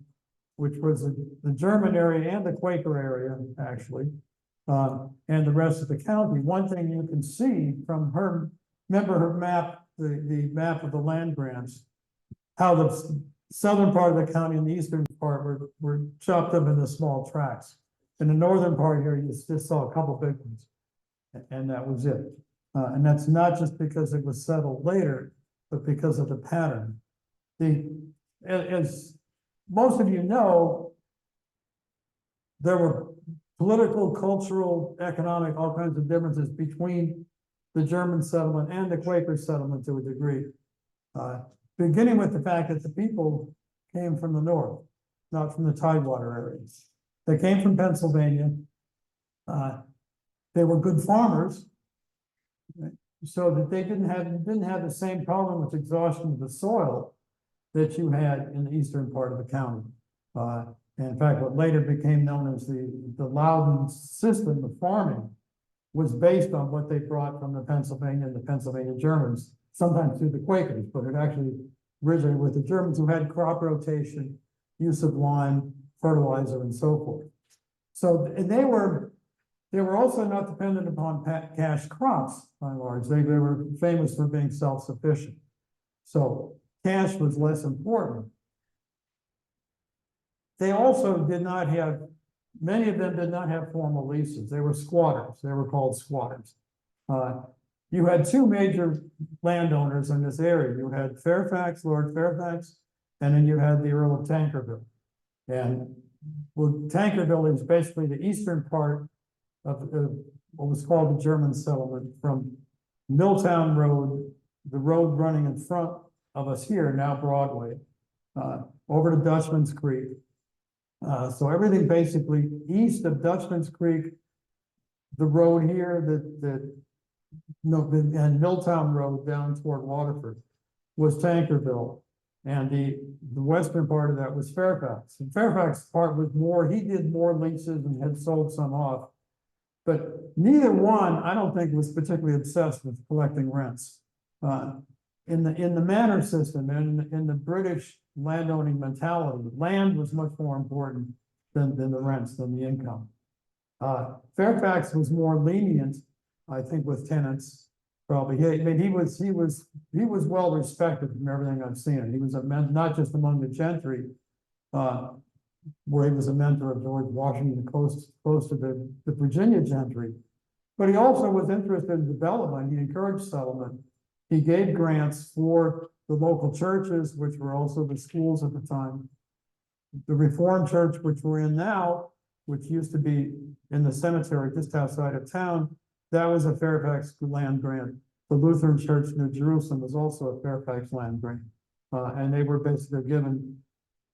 which was the German area and the Quaker area, actually, and the rest of the county. One thing you can see from her map, the map of the land grants, how the southern part of the county and the eastern part were chopped up into small tracts. In the northern part here, you just saw a couple big ones, and that was it. And that's not just because it was settled later, but because of the pattern. As most of you know, there were political, cultural, economic, all kinds of differences between the German settlement and the Quaker settlement to a degree. Beginning with the fact that the people came from the north, not from the Tidewater areas. They came from Pennsylvania. They were good farmers, so that they didn't have the same problem with exhaustion of the soil that you had in the eastern part of the county. And in fact, what later became known as the Loudoun system of farming was based on what they brought from the Pennsylvania and the Pennsylvania Germans, sometimes through the Quakers, but it actually originated with the Germans, who had crop rotation, use of lime, fertilizer, and so forth. So they were also not dependent upon cash crops, by and large. They were famous for being self-sufficient. So cash was less important. They also did not have, many of them did not have formal leases. They were squatters. They were called squatters. You had two major landowners in this area. You had Fairfax, Lord Fairfax, and then you had the Earl of Tankerville. And well, Tankerville is basically the eastern part of what was called the German settlement, from Milltown Road, the road running in front of us here, now Broadway, over to Dutchman's Creek. So everything basically east of Dutchman's Creek, the road here and Milltown Road down toward Waterford was Tankerville. And the western part of that was Fairfax. And Fairfax part was more, he did more leases and had sold some off. But neither one, I don't think, was particularly obsessed with collecting rents. In the manor system and in the British landowning mentality, land was much more important than the rents, than the income. Fairfax was more lenient, I think, with tenants. Probably, he was well respected from everything I've seen. He was not just among the gentry, where he was a mentor of George Washington, close to the Virginia gentry, but he also was interested in development. He encouraged settlement. He gave grants for the local churches, which were also the schools at the time. The Reformed Church, which we're in now, which used to be in the cemetery just outside of town, that was a Fairfax land grant. The Lutheran Church in New Jerusalem was also a Fairfax land grant. And they were basically given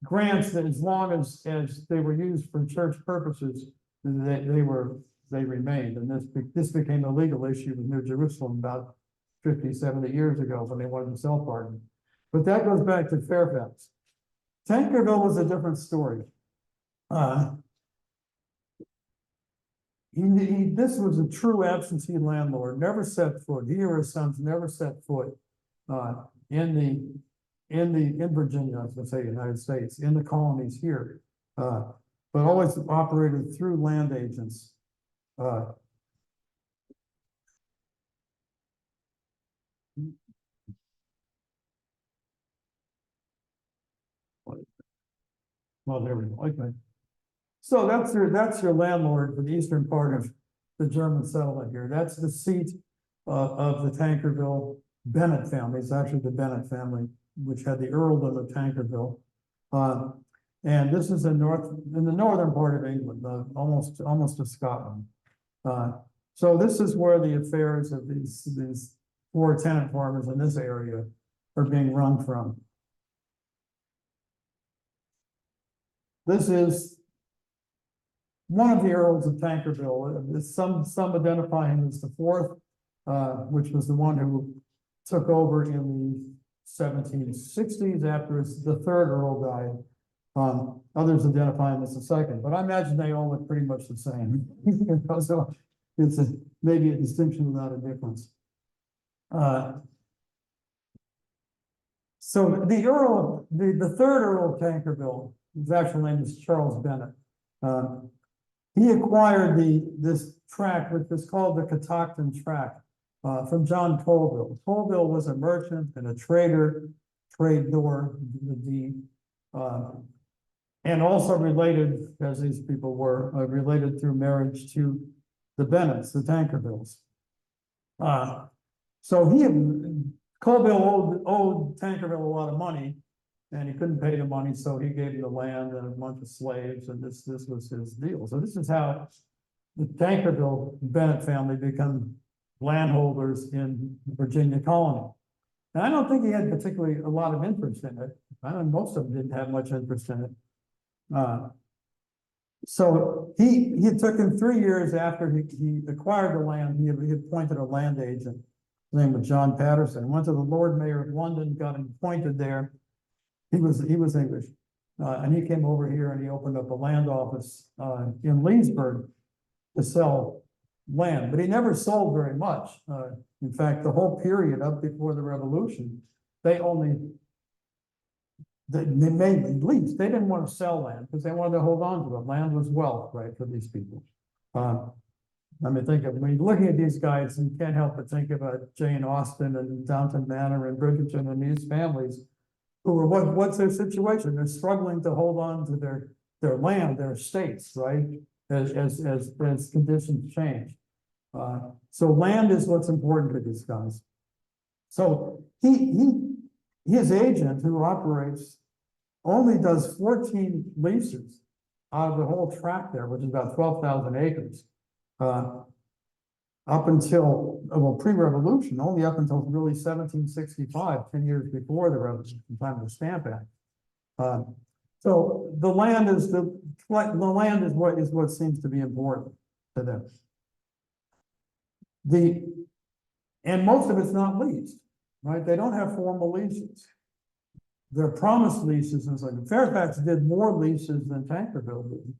grants that, as long as they were used for church purposes, they remained. And this became a legal issue with New Jerusalem about 50, 70 years ago when they wanted to sell pardon. But that goes back to Fairfax. Tankerville was a different story. This was a true absentee landlord, never set foot, he or his sons never set foot in Virginia, I was gonna say United States, in the colonies here, but always operated through land agents. Well, there we go. Okay. So that's your landlord for the eastern part of the German settlement here. That's the seat of the Tankerville Bennett family. It's actually the Bennett family, which had the earldom of Tankerville. And this is in the northern part of England, almost to Scotland. So this is where the affairs of these four tenant farmers in this area are being run from. This is one of the earls of Tankerville. Some identify him as the fourth, which was the one who took over in the 1760s after the third earl died. Others identify him as the second, but I imagine they all look pretty much the same. So it's maybe a distinction without a difference. So the third earl of Tankerville, his actual name is Charles Bennett. He acquired this tract, which is called the Catoctin tract, from John Colville. Colville was a merchant and a trador, and also related, as these people were, related through marriage to the Bennetts, the Tankervilles. So Colville owed Tankerville a lot of money, and he couldn't pay the money, so he gave him the land and a bunch of slaves, and this was his deal. So this is how the Tankerville Bennett family become landholders in Virginia colony. And I don't think he had particularly a lot of interest in it. I know most of them didn't have much interest in it. So it took him 3 years after he acquired the land. He appointed a land agent. His name was John Patterson. Went to the Lord Mayor of London, got him appointed there. He was English, and he came over here and he opened up a land office in Leesburg to sell land, but he never sold very much. In fact, the whole period up before the Revolution, they mainly leased. They didn't want to sell land because they wanted to hold on to it. Land was wealth, right, for these people. I mean, when you're looking at these guys, you can't help but think about Jane Austen and Downton Manor and Bridgerton and these families who are, what's their situation? They're struggling to hold on to their land, their estates, right? As conditions change. So land is what's important to these guys. So his agent who operates only does 14 leases out of the whole tract there, which is about 12,000 acres. Up until, well, pre-revolution, only up until really 1765, 10 years before the revolution, time of the Stamp Act. So the land is what seems to be important to them. And most of it's not leased, right? They don't have formal leases. They're promised leases, and so Fairfax did more leases than Tankerville did.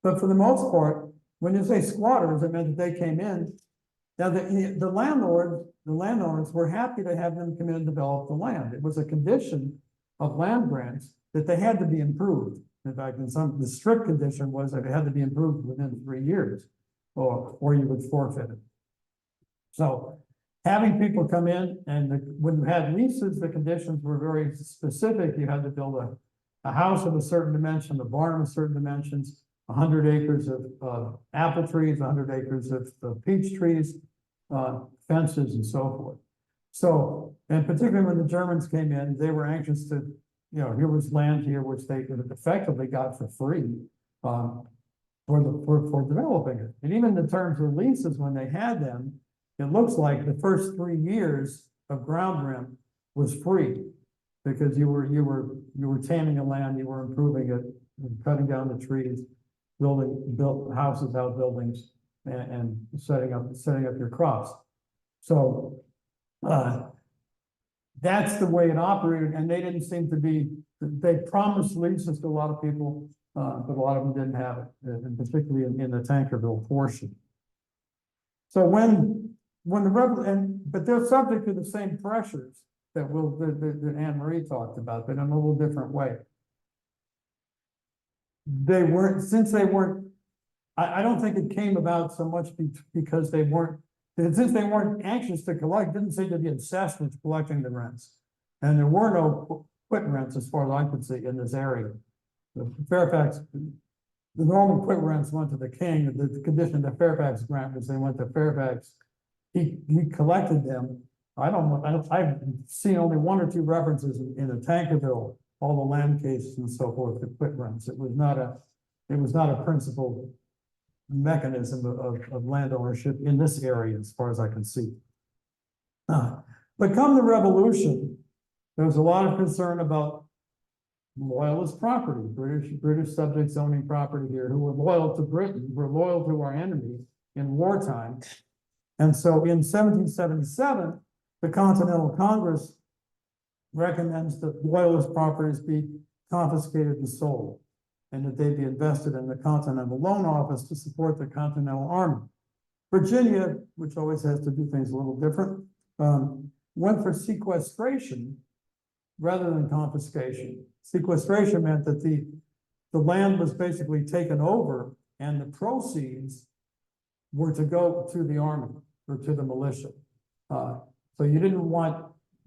But for the most part, when you say squatters, it meant that they came in. Now, the landowners were happy to have them come in and develop the land. It was a condition of land grants that they had to be improved. In fact, the strict condition was that it had to be improved within 3 years, or you would forfeit it. So having people come in, and when you had leases, the conditions were very specific. You had to build a house of a certain dimension, a barn of certain dimensions, 100 acres of apple trees, 100 acres of peach trees, fences, and so forth. So, and particularly when the Germans came in, they were anxious to, here was land here which they effectively got for free for developing it. And even in terms of leases, when they had them, it looks like the first 3 years of ground rent was free because you were taming the land, you were improving it, and cutting down the trees, built houses, outbuildings, and setting up your crops. So that's the way it operated, and they didn't seem to be. They promised leases to a lot of people, but a lot of them didn't have it, and particularly in the Tankerville portion. So but they're subject to the same pressures that Anne Marie talked about, but in a little different way. I don't think it came about so much because since they weren't anxious to collect, didn't seem to be obsessed with collecting the rents. And there were no quit rents as far as I could see in this area. The normal quit rents went to the king. The condition that Fairfax grant was they went to Fairfax. He collected them. I've seen only 1 or 2 references in the Tankerville, all the land cases and so forth, to quit rents. It was not a principal mechanism of land ownership in this area, as far as I can see. But come the Revolution, there was a lot of concern about loyalist property, British subjects owning property here, who were loyal to Britain, were loyal to our enemy in wartime. And so in 1777, the Continental Congress recommends that loyalist properties be confiscated and sold, and that they be invested in the Continental Loan Office to support the Continental Army. Virginia, which always has to do things a little different, went for sequestration rather than confiscation. Sequestration meant that the land was basically taken over and the proceeds were to go to the army or to the militia. So you didn't want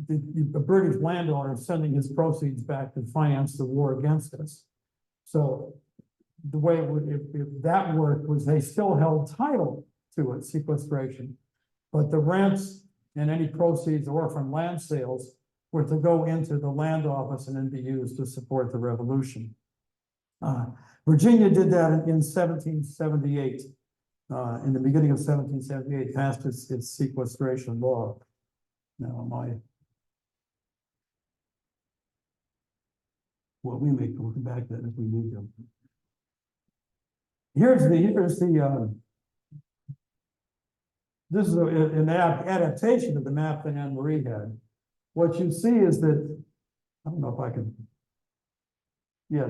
the British landowner sending his proceeds back to finance the war against us. So the way if that worked was they still held title to it, sequestration, But the rents and any proceeds or from land sales were to go into the land office and then be used to support the revolution. Virginia did that in 1778. In the beginning of 1778, passed its sequestration law. Now, well, we may go back to that if we need to. This is an adaptation of the map that Anne Marie had. What you see is that, I don't know if I can, yeah,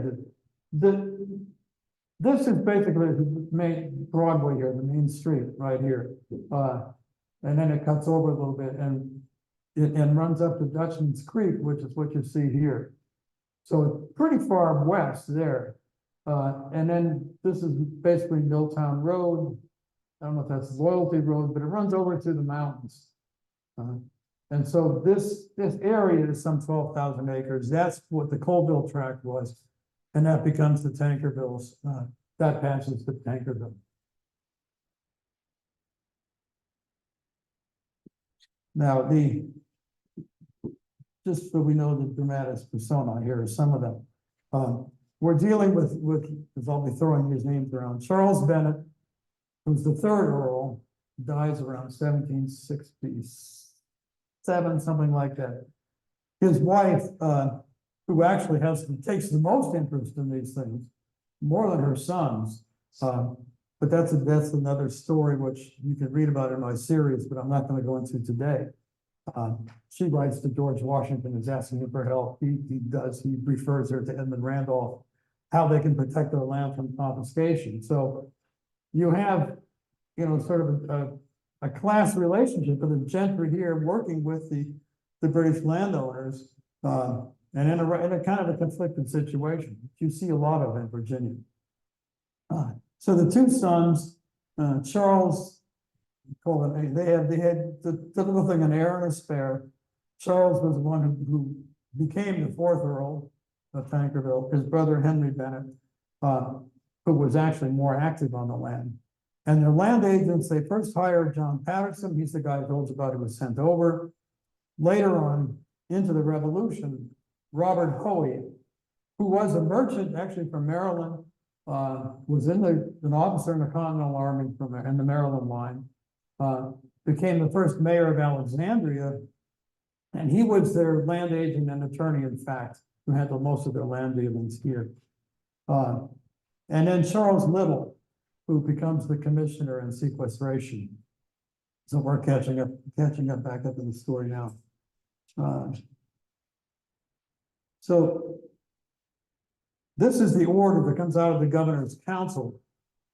this is basically the main Broadway here, the main street right here. And then it cuts over a little bit and runs up to Dutchman's Creek, which is what you see here. So it's pretty far west there. And then this is basically Milltown Road. I don't know if that's Loyalty Road, but it runs over to the mountains. And so this area is some 12,000 acres. That's what the Colville tract was. And that becomes the Tankervilles. That passes to Tankerville. Now, just so we know the dramatis persona here, some of them. We're dealing with, because I'll be throwing these names around, Charles Bennett, who's the third Earl, dies around 1767, something like that. His wife, who actually takes the most interest in these things, more than her sons. But that's another story which you can read about in my series, but I'm not going to go into today. She writes to George Washington, is asking him for help. He refers her to Edmund Randolph, how they can protect their land from confiscation. So you have, sort of a class relationship of the gentry here working with the British landowners, and in a kind of a conflicted situation. You see a lot of in Virginia. So the two sons, Charles, they had the typical thing, an heir and a spare. Charles was the one who became the fourth Earl of Tankerville. His brother Henry Bennett, who was actually more active on the land. And their land agents, they first hired John Patterson. He's the guy who told us about who was sent over. Later on, into the Revolution, Robert Hoey, who was a merchant actually from Maryland, was an officer in the Continental Army in the Maryland line, became the first mayor of Alexandria, and he was their land agent and attorney, in fact, who handled most of their land dealings here. And then Charles Little, who becomes the commissioner in sequestration. So we're catching up back up in the story now. So this is the order that comes out of the governor's council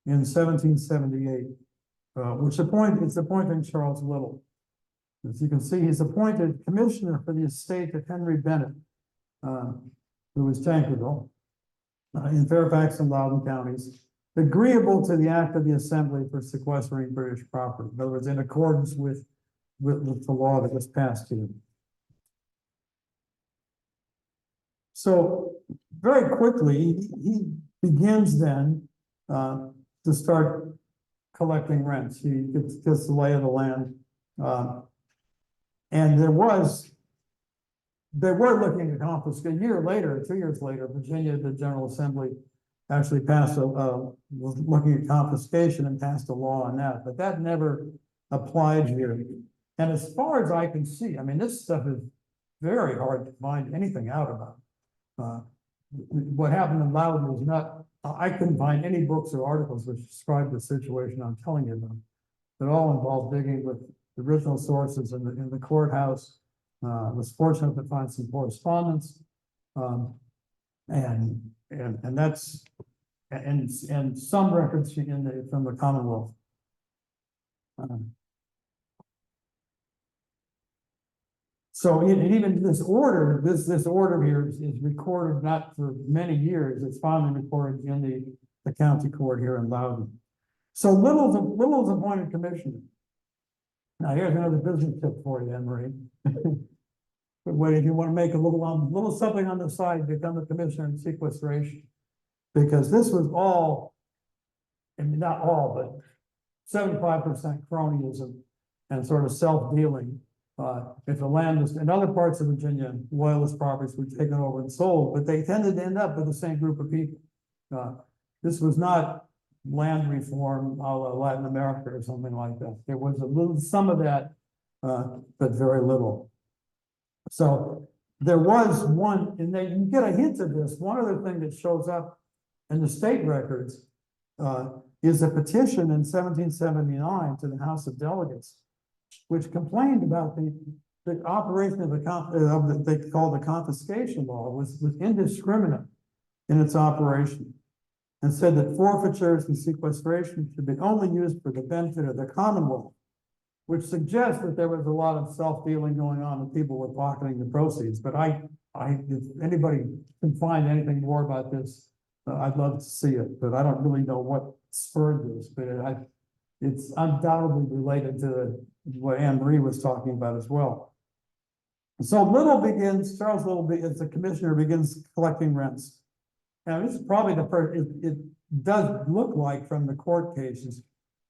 in 1778, which is appointing Charles Little. As you can see, he's appointed commissioner for the estate of Henry Bennett, who was Tankerville, in Fairfax and Loudoun counties, agreeable to the act of the Assembly for sequestering British property. In other words, in accordance with the law that was passed here. So very quickly, he begins then to start collecting rents. He gets the lay of the land. And they were looking to confiscate. A year later, 2 years later, Virginia, the General Assembly actually passed was looking at confiscation and passed a law on that, but that never applied here. And as far as I can see, I mean, this stuff is very hard to find anything out about. What happened in Loudoun was not, I couldn't find any books or articles which describe the situation I'm telling you about. It all involved digging with the original sources in the courthouse. Was fortunate to find some correspondence, and that's and some records from the Commonwealth. So even this order, this order here is recorded not for many years. It's finally recorded in the county court here in Loudoun. So Little's appointed commissioner. Now here's another business tip for you, Anne-Marie. But wait, if you want to make a little something on the side, become a commissioner in sequestration, because this was all, I mean, not all, but 75% cronyism. and sort of self-dealing. If the land was, in other parts of Virginia, loyalist properties were taken over and sold, but they tended to end up with the same group of people. This was not land reform a la Latin America or something like that. There was a little, some of that, but very little. So there was one, and you get a hint of this. One other thing that shows up in the state records is a petition in 1779 to the House of Delegates, which complained about the operation of they call the confiscation law was indiscriminate in its operation, and said that forfeitures and sequestration should be only used for the benefit of the Commonwealth, which suggests that there was a lot of self-dealing going on and people were pocketing the proceeds. But if anybody can find anything more about this, I'd love to see it, but I don't really know what spurred this, but it's undoubtedly related to what Anne Marie was talking about as well. So Charles Little, as the commissioner, begins collecting rents. Now, this is probably the first, it does look like from the court cases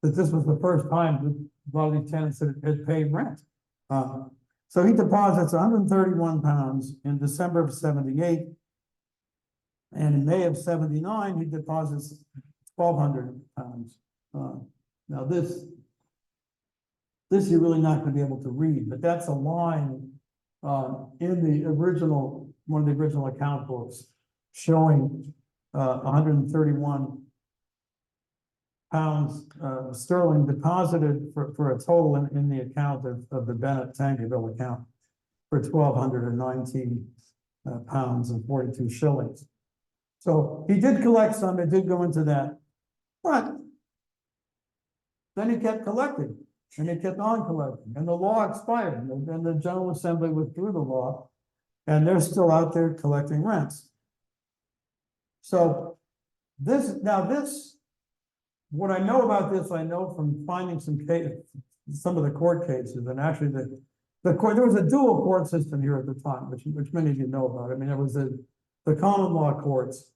that this was the first time that a lot of these tenants had paid rent. So he deposits 131 pounds in December of 78. And in May of 79, he deposits 1,200 pounds. Now this you're really not going to be able to read, but that's a line in the original, one of the original account books showing 131 pounds sterling deposited for a total in the account of the Bennett Tankerville account for 1,219 pounds and 42 shillings. So he did collect some, it did go into that, but then he kept collecting, and he kept on collecting, and the law expired, and the General Assembly withdrew the law, and they're still out there collecting rents. So what I know about this, I know from finding some of the court cases, and actually the court, there was a dual court system here at the time, which many of you know about. I mean, there was the common law courts,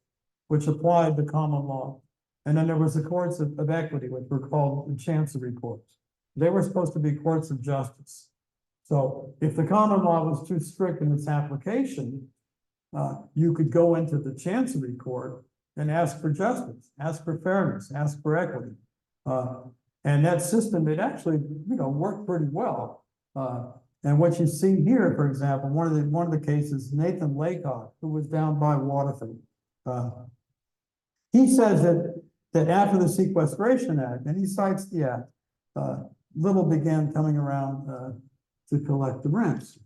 which applied the common law. And then there was the courts of equity, which were called the chancery courts. They were supposed to be courts of justice. So if the common law was too strict in its application, you could go into the chancery court and ask for justice, ask for fairness, ask for equity. And that system, it actually, worked pretty well. And what you see here, for example, one of the cases, Nathan Laycock, who was down by Waterford, he says that after the Sequestration Act, and he cites the act, Little began coming around to collect the rents.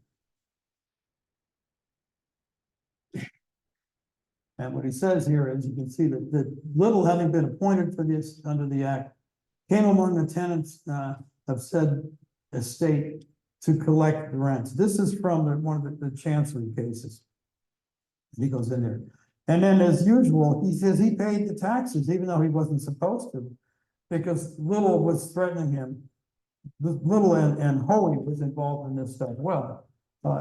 And what he says here is, you can see that Little, having been appointed for this under the act, came among the tenants of said estate to collect the rents. This is from one of the chancery cases. He goes in there. And then, as usual, he says he paid the taxes, even though he wasn't supposed to, because Little was threatening him. Little and Hoey was involved in this stuff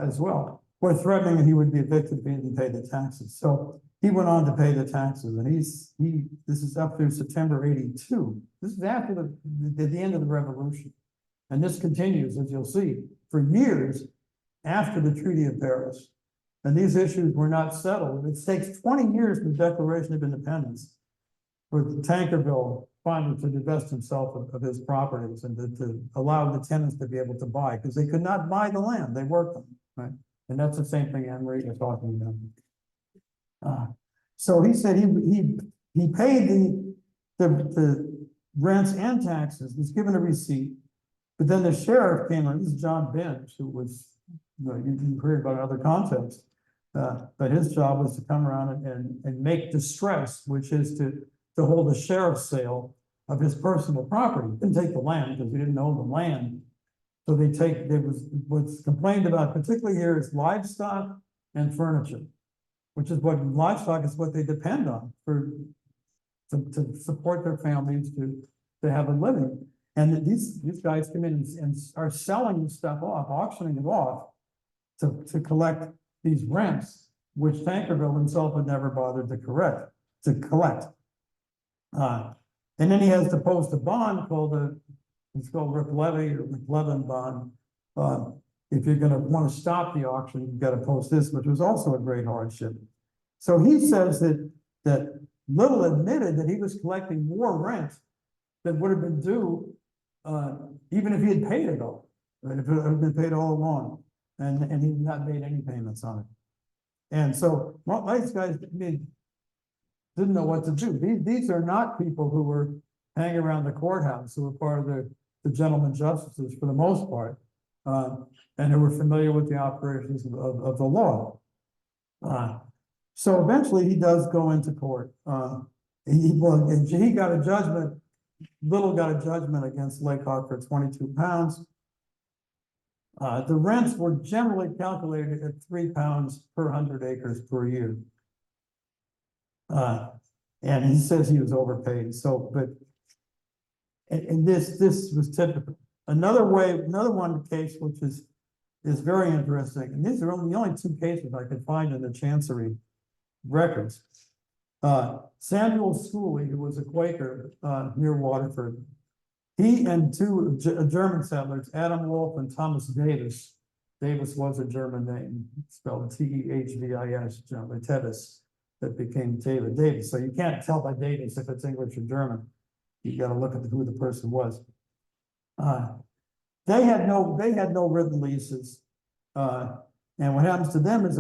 as well. Were threatening that he would be evicted if he didn't pay the taxes. So he went on to pay the taxes, and this is up through September '82. This is after the end of the Revolution. And this continues, as you'll see, for years after the Treaty of Paris. And these issues were not settled. It takes 20 years from the Declaration of Independence for Tankerville finally to divest himself of his properties and to allow the tenants to be able to buy, because they could not buy the land, they worked them, right? And that's the same thing Anne Marie was talking about. So he said he paid the rents and taxes, was given a receipt, but then the sheriff came on. This is John Bench, who was, you heard about other contexts, but his job was to come around and make distress, which is to hold a sheriff's sale of his personal property. He didn't take the land because he didn't own the land. So what's complained about, particularly here, is livestock and furniture, which is livestock is what they depend on to support their families, to have a living. And these guys come in and are selling this stuff off, auctioning it off to collect these rents, which Tankerville himself had never bothered to collect. And then he has to post a bond called It's called McLevy or McLevin bond. If you're gonna want to stop the auction, you've got to post this, which was also a great hardship. So he says that Little admitted that he was collecting more rent than would have been due, even if he had paid it all, right? If it had been paid all along, and he had not made any payments on it. And so, well, these guys didn't know what to do. These are not people who were hanging around the courthouse, who were part of the gentleman justices for the most part, and who were familiar with the operations of the law. So eventually he does go into court. He got a judgment, Little got a judgment against Laycock for 22 pounds. The rents were generally calculated at 3 pounds per 100 acres per year. And he says he was overpaid, so, but, and this was typical. Another one case, which is very interesting, and these are the only two cases I could find in the Chancery records. Samuel Schooley, who was a Quaker, near Waterford, he and two German settlers, Adam Wolf and Thomas Davis. Davis was a German name, spelled Tehvis, generally Tevis, that became David Davis. So you can't tell by Davis if it's English or German. You got to look at who the person was. They had no written leases. And what happens to them is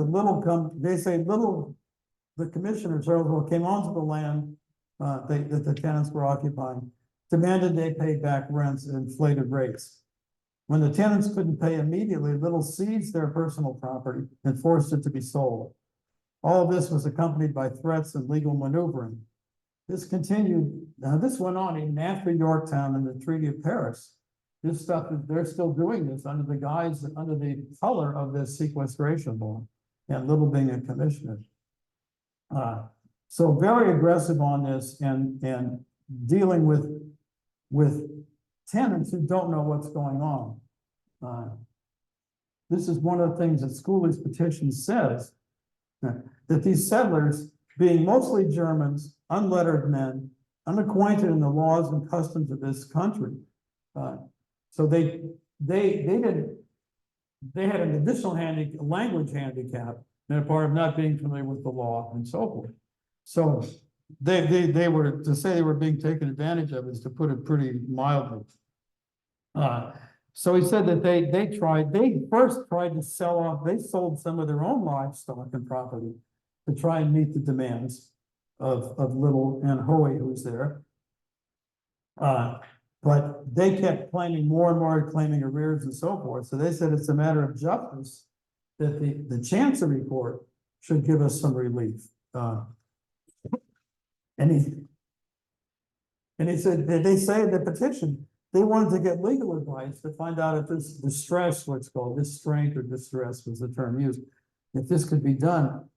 the commissioner, Chirieleison, came onto the land that the tenants were occupying, demanded they pay back rents at inflated rates. When the tenants couldn't pay immediately, Little seized their personal property and forced it to be sold. All of this was accompanied by threats and legal maneuvering. This continued, this went on even after Yorktown and the Treaty of Paris. This stuff, they're still doing this under the color of this sequestration law, and Little being a commissioner. So very aggressive on this and dealing with tenants who don't know what's going on. This is one of the things that Schooley's petition says, that these settlers, being mostly Germans, unlettered men, unacquainted in the laws and customs of this country, so they had an additional language handicap, and a part of not being familiar with the law and so forth. So they were, to say they were being taken advantage of is to put it pretty mildly. So he said that they first tried to sell off, they sold some of their own livestock and property to try and meet the demands of Little and Hoey, who was there. But they kept claiming more and more, claiming arrears and so forth. So they said it's a matter of justice that the Chancery Court should give us some relief. And he said, they say in the petition, they wanted to get legal advice to find out if this distress, what's called distraint or distress was the term used, if this could be done.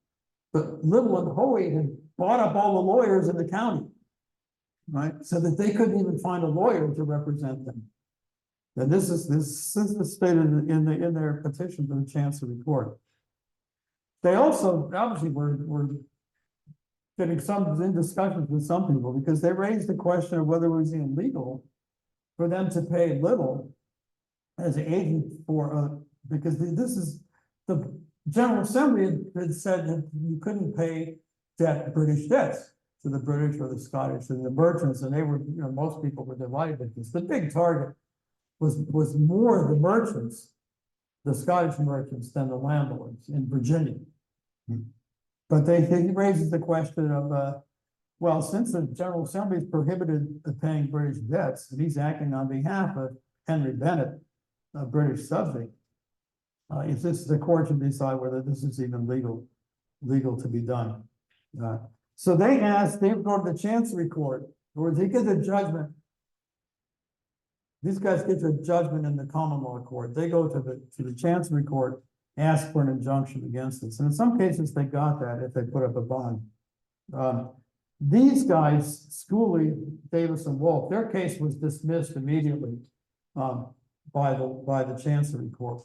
But Little and Hoey had bought up all the lawyers in the county, right? So that they couldn't even find a lawyer to represent them. And this is stated in their petition to the Chancery Court. They also obviously were getting in discussions with some people because they raised the question of whether it was even legal for them to pay Little as an agent for, because this is the General Assembly had said that you couldn't pay British debts to the British or the Scottish and the merchants, and they were, most people were delighted with this. The big target was more the merchants, the Scottish merchants, than the landlords in Virginia. But he raises the question of, well, since the General Assembly is prohibited paying British debts, and he's acting on behalf of Henry Bennett, a British subject, if the court should decide whether this is even legal to be done. So they go to the Chancery Court, or they get a judgment. These guys get a judgment in the common law court. They go to the Chancery Court, ask for an injunction against this. And in some cases, they got that if they put up a bond. These guys, Schooley, Davis, and Wolf, their case was dismissed immediately by the Chancery Court.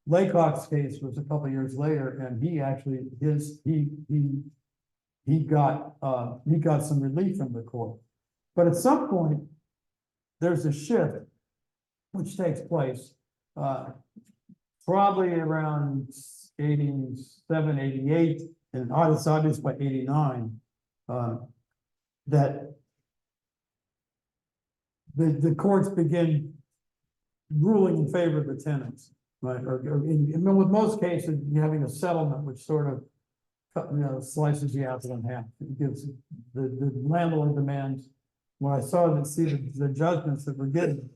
Laycock's case was a couple of years later, and he actually he got some relief from the court. But at some point, there's a shift. which takes place, probably around 87, 88, and it's obvious by 89, that the courts begin ruling in favor of the tenants, right? Or with most cases, you're having a settlement which sort of slices the apple in half. It gives the landlord demands. When I see the judgments that were given,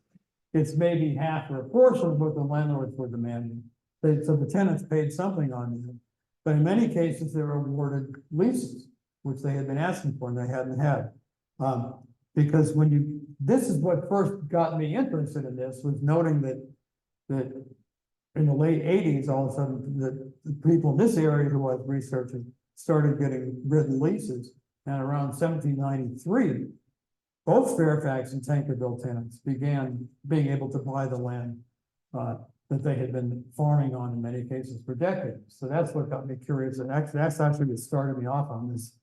it's maybe half or a portion of what the landlords were demanding. So the tenants paid something on them. But in many cases, they were awarded leases, which they had been asking for and they hadn't had. Because this is what first got me interested in this, was noting that in the late 80s, all of a sudden, the people in this area who I was researching started getting written leases. And around 1793, both Fairfax and Tankerville tenants began being able to buy the land that they had been farming on in many cases for decades. So that's what got me curious. And actually, that's actually what started me off on this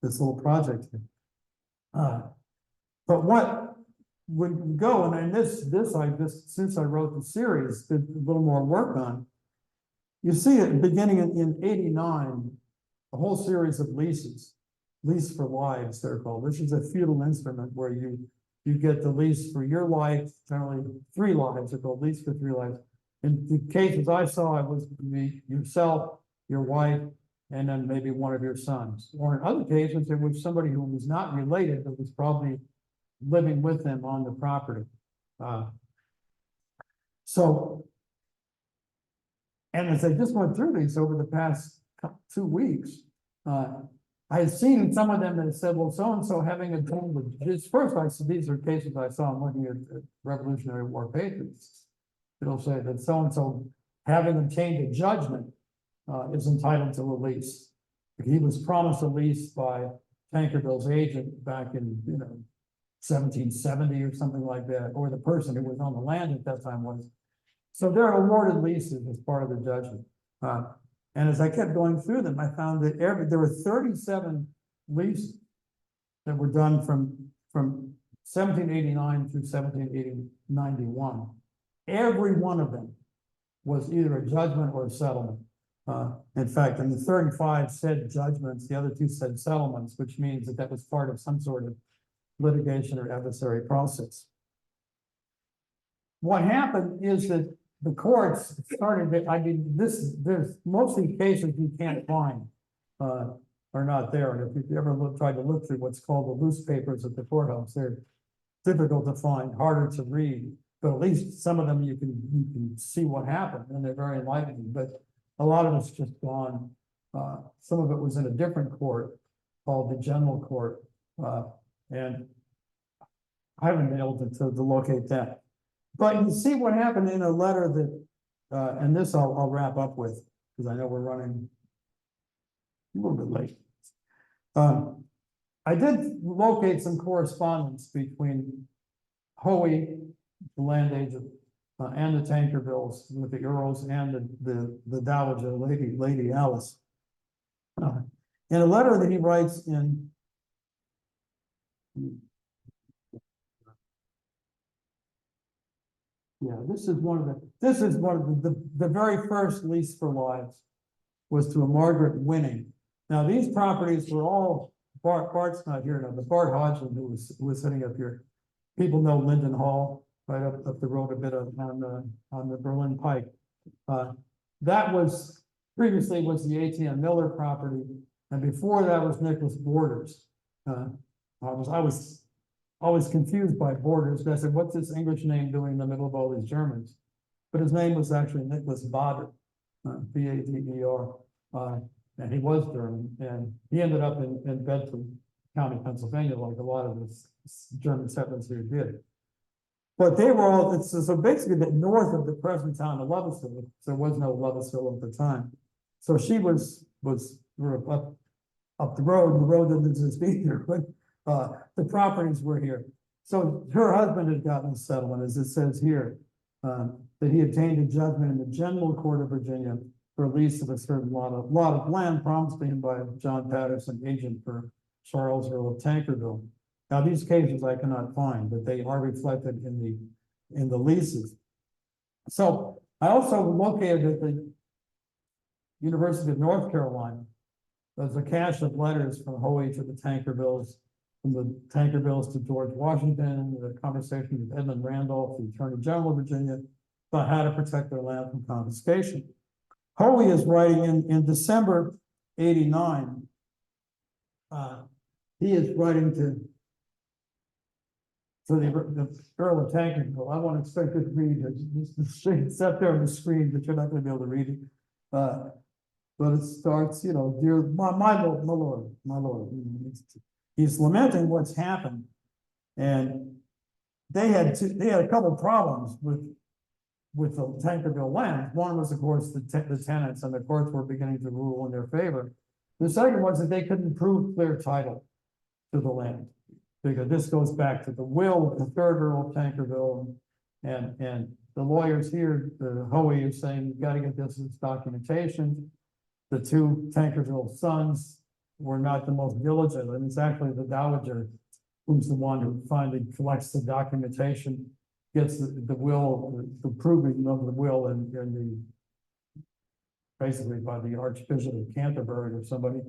little project here. But what would go, and since I wrote the series, did a little more work on, you see it beginning in 89, a whole series of leases, lease for lives, they're called. This is a feudal instrument where you get the lease for your life, generally 3 lives, they're called lease for 3 lives. In the cases I saw, it was yourself, your wife, and then maybe one of your sons. Or in other cases, it was somebody who was not related, but was probably living with them on the property. And as I just went through these over the past 2 weeks, I had seen some of them that said, well, so-and-so having a deal with this. First, these are cases I saw. I'm looking at Revolutionary War papers. It'll say that so-and-so having obtained a judgment is entitled to a lease. He was promised a lease by Tankerville's agent back in, 1770 or something like that, or the person who was on the land at that time was. So they're awarded leases as part of the judgment. And as I kept going through them, I found that there were 37 leases that were done from 1789 through 1791. Every one of them was either a judgment or a settlement. In fact, in the 35 said judgments, the other 2 said settlements, which means that was part of some sort of litigation or adversary process. What happened is that the courts started, there's mostly cases you can't find are not there. And if you ever tried to look through what's called the loose papers at the courthouse, they're difficult to find, harder to read, but at least some of them you can see what happened, and they're very enlightening. But a lot of it's just gone. Some of it was in a different court called the General Court, and I haven't been able to locate that. But you see what happened in a letter that, and this I'll wrap up with, because I know we're running a little bit late. I did locate some correspondence between Hoey, the land agent, and the Tankervilles with the Earls and the Dowager Lady Alice. In a letter that he writes in this is one of the very first lease for lives was to a Margaret Winning. Now these properties were all Bart's not here now, but Bart Hodgson, who was sitting up here. People know Linden Hall, right up the road a bit on the Berlin Pike. That was previously the ATM Miller property, and before that was Nicholas Borders. I was always confused by Borders. I said, what's this English name doing in the middle of all these Germans? But his name was actually Nicholas Bader, B-A-D-E-R, and he was German, and he ended up in Bedford County, Pennsylvania, like a lot of the German settlers here did. But they were all, so basically the north of the present town of Lovettsville. There was no Lovettsville at the time. So she was up the road didn't exist either, but the properties were here. So her husband had gotten a settlement, as it says here, that he obtained a judgment in the General Court of Virginia for a lease of a certain lot of land promised to him by John Patterson, agent for Charles, Earl of Tankerville. Now, these cases I cannot find, but they are reflected in the leases. So I also located at the University of North Carolina. There's a cache of letters from Hoey to the Tankervilles, from the Tankervilles to George Washington, the conversation with Edmund Randolph, the Attorney General of Virginia, about how to protect their land from confiscation. Hoey is writing in December '89. He is writing to the Earl of Tankerville. I won't expect you to read it. It's up there on the screen, but you're not going to be able to read it. But it starts, you know, dear my lord, my lord, my lord. He's lamenting what's happened, and they had a couple problems with the Tankerville land. One was, of course, the tenants, and the courts were beginning to rule in their favor. The second was that they couldn't prove clear title to the land, because this goes back to the will of the third Earl of Tankerville, and the lawyers here, the Hoey, is saying you've got to get this documentation. The two Tankerville sons were not the most diligent, and it's actually the dowager who's the one who finally collects the documentation, gets the will, the proving of the will, and the basically by the Archbishop of Canterbury or somebody,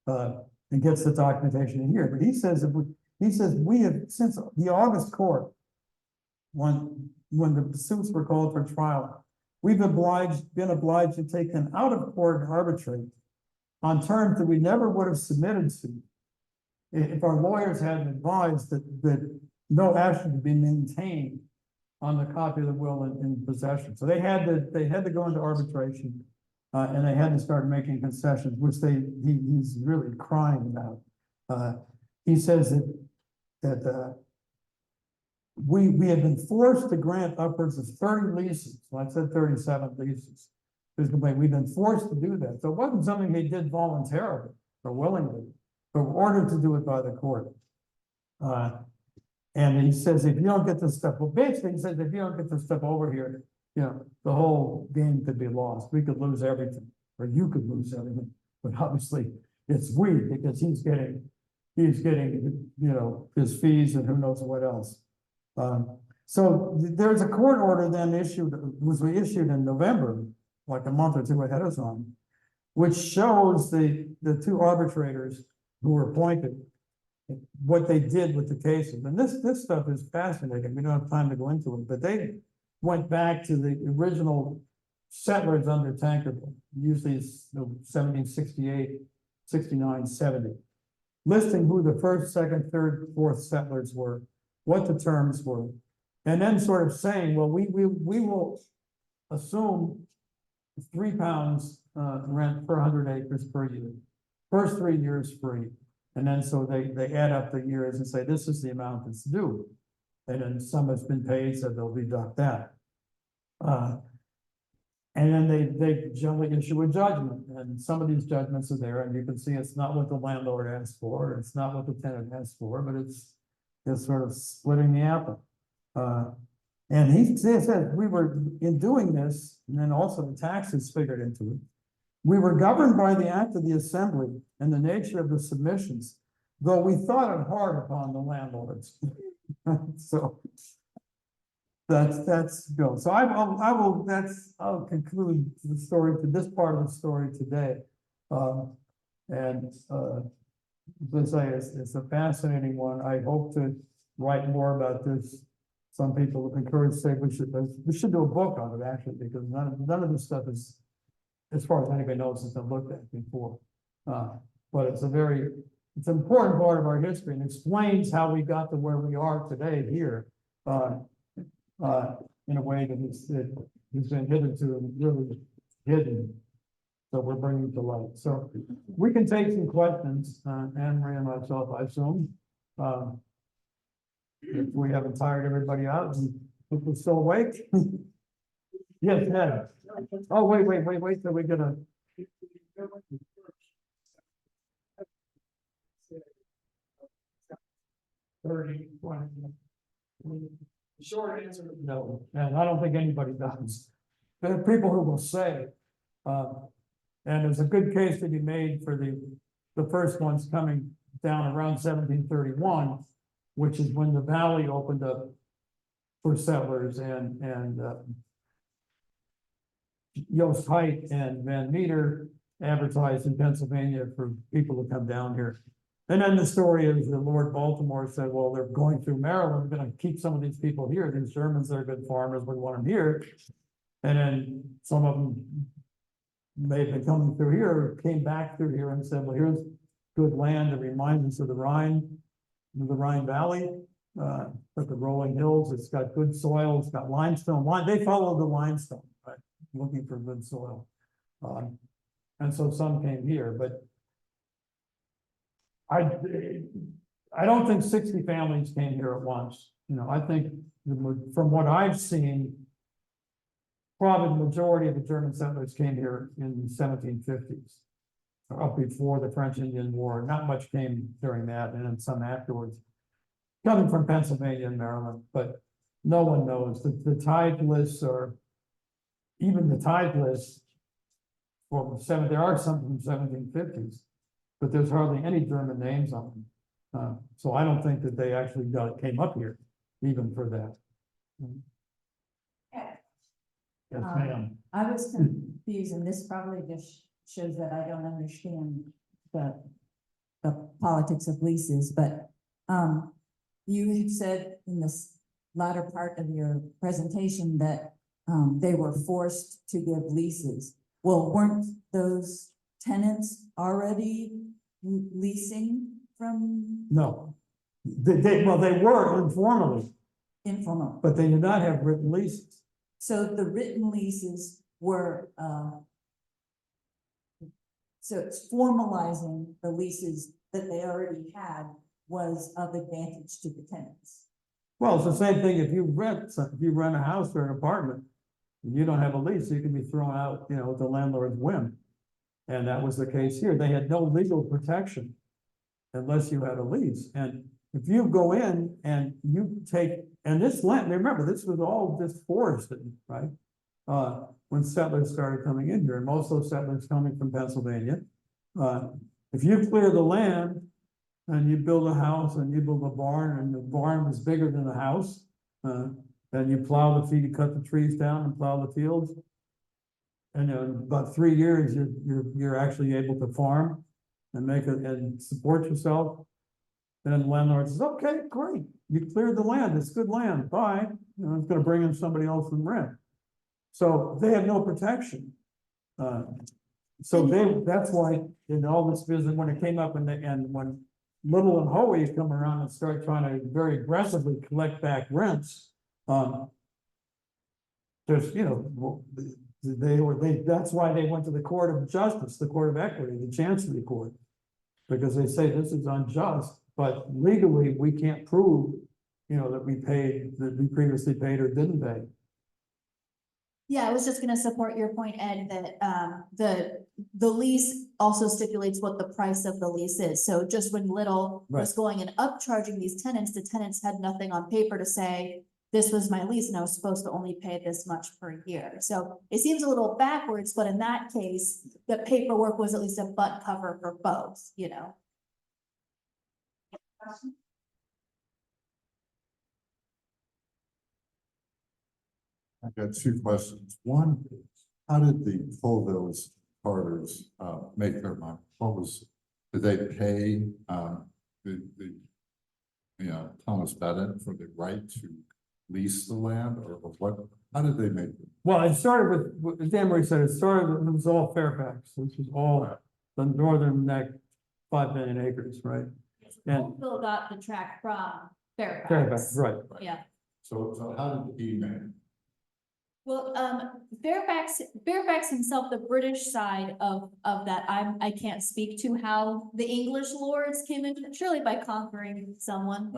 and gets the documentation in here. But he says we have, since the August court, when the suits were called for trial, we've been obliged to take them out of court and arbitrate on terms that we never would have submitted to if our lawyers hadn't advised that no action could be maintained on the copy of the will in possession. So they had to go into arbitration, and they had to start making concessions, which he's really crying about. He says that we have been forced to grant upwards of 30 leases. Well, I said 37 leases. His complaint, we've been forced to do that. So it wasn't something they did voluntarily or willingly, but were ordered to do it by the court. And he says, if you don't get this stuff, well, basically he says, if you don't get this stuff over here, you know, the whole game could be lost. We could lose everything, or you could lose everything. But obviously it's we, because he's getting, you know, his fees and who knows what else. So there's a court order then was issued in November, like a month or two ahead of time, which shows the two arbitrators who were appointed what they did with the cases. And this stuff is fascinating. We don't have time to go into it, but they went back to the original settlers under Tankerville, usually it's 1768, 69, 70, listing who the first, second, third, fourth settlers were, what the terms were, and then sort of saying, well, we will assume £3 rent per 100 acres per year, first 3 years free. And then so they add up the years and say, this is the amount that's due. And then some has been paid, so they'll deduct that. And then they generally issue a judgment, and some of these judgments are there, and you can see it's not what the landlord asked for, it's not what the tenant asked for, but it's sort of splitting the apple. And he said we were, in doing this, and then also the taxes figured into it, we were governed by the act of the assembly and the nature of the submissions, though we thought it hard upon the landlords. So that's good. So I'll conclude the story to this part of the story today. Let's say it's a fascinating one. I hope to write more about this. Some people have encouraged, say we should do a book on it, actually, because none of this stuff is, as far as anybody knows, has been looked at before. But it's an important part of our history, and explains how we got to where we are today here, in a way that has been hitherto really hidden. So we're bringing it to light. So we can take some questions, Anne Marie and myself, I assume. If we haven't tired everybody out, and if we're still awake. Yes, Ned. Oh, wait, so we're gonna. The short answer is no, and I don't think anybody does. There are people who will say, and there's a good case to be made for the first ones coming down around 1731, which is when the valley opened up for settlers, and Yost Height and Van Meter advertised in Pennsylvania for people to come down here. And then the story is that Lord Baltimore said, well, they're going through Maryland, we're gonna keep some of these people here, these Germans, they're good farmers, we want them here. And then some of them may have been coming through here, came back through here and said, well, here's good land that reminds us of the Rhine Valley, but the rolling hills, it's got good soil, it's got limestone, they follow the limestone, right? Looking for good soil. And so some came here, but I don't think 60 families came here at once. You know, I think from what I've seen, probably the majority of the German settlers came here in the 1750s, or up before the French Indian War. Not much came during that, and then some afterwards, coming from Pennsylvania and Maryland, but no one knows. The tithe lists are, even the tithe lists there are some from 1750s, but there's hardly any German names on them. So I don't think that they actually came up here, even for that. Yes, ma'am. I was confused, and this probably just shows that I don't understand the politics of leases, but you had said in this latter part of your presentation that they were forced to give leases. Well, weren't those tenants already leasing from? No, they were informally, Informal. but they did not have written leases. So the written leases were, so it's formalizing the leases that they already had was of advantage to the tenants. Well, it's the same thing if you rent a house or an apartment, and you don't have a lease, you can be thrown out, you know, at the landlord's whim. And that was the case here. They had no legal protection unless you had a lease. And if you go in and you take, and this land, remember, this was all just forested, right? When settlers started coming in here, and most of those settlers coming from Pennsylvania. If you clear the land and you build a house and you build a barn, and the barn was bigger than the house, and you plow the field, you cut the trees down and plow the fields. And in about 3 years, you're actually able to farm and and support yourself. And then the landlord says, okay, great, you cleared the land, it's good land, bye. You know, it's gonna bring in somebody else and rent. So they have no protection. That's why in all this business, when it came up and when Little and Hoey come around and start trying to very aggressively collect back rents, there's, you know, that's why they went to the Court of Justice, the Court of Equity, the Chancery Court, because they say this is unjust, but legally we can't prove, you know, that we previously paid or didn't pay. Yeah, I was just gonna support your point, Ed, that the lease also stipulates what the price of the lease is. So just when Little was going and upcharging these tenants, the tenants had nothing on paper to say, this was my lease and I was supposed to only pay this much per year. So it seems a little backwards, but in that case, the paperwork was at least a butt cover for both, you know? I've got two questions. One, how did the Colville's Carters make their money? Did they pay Thomas Bennett for the right to lease the land, or what? How did they make it? Well, it started with, as Anne Marie said, it was all Fairfax, which was all the northern neck, 5 million acres, right? And Oakville got the tract from Fairfax. Fairfax, right. Yeah. So how did he make it? Well, Fairfax himself, the British side of that, I can't speak to how the English lords came in, surely by conquering someone.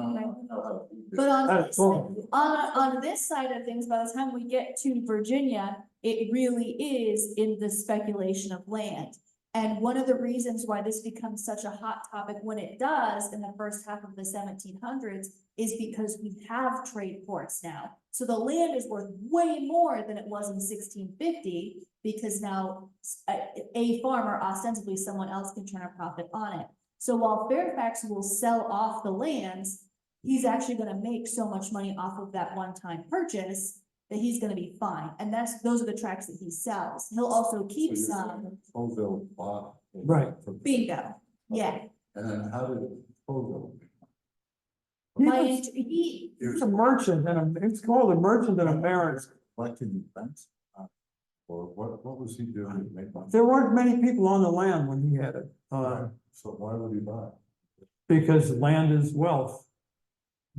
But on this side of things, by the time we get to Virginia, it really is in the speculation of land. And one of the reasons why this becomes such a hot topic when it does in the first half of the 1700s is because we have trade ports now. So the land is worth way more than it was in 1650 because now a farmer, ostensibly someone else, can turn a profit on it. So while Fairfax will sell off the lands, he's actually going to make so much money off of that one-time purchase that he's gonna be fine, and those are the tracts that he sells. He'll also keep So you're some, Colville bought. the Right. land from- bingo, yeah. And then how did Colville? He My, was- he, He's a merchant and it's called a merchant and a baron. Collecting rents? Or what was he doing to make money? There weren't many people on the land when he had it, Right. So why would he buy? because land is wealth.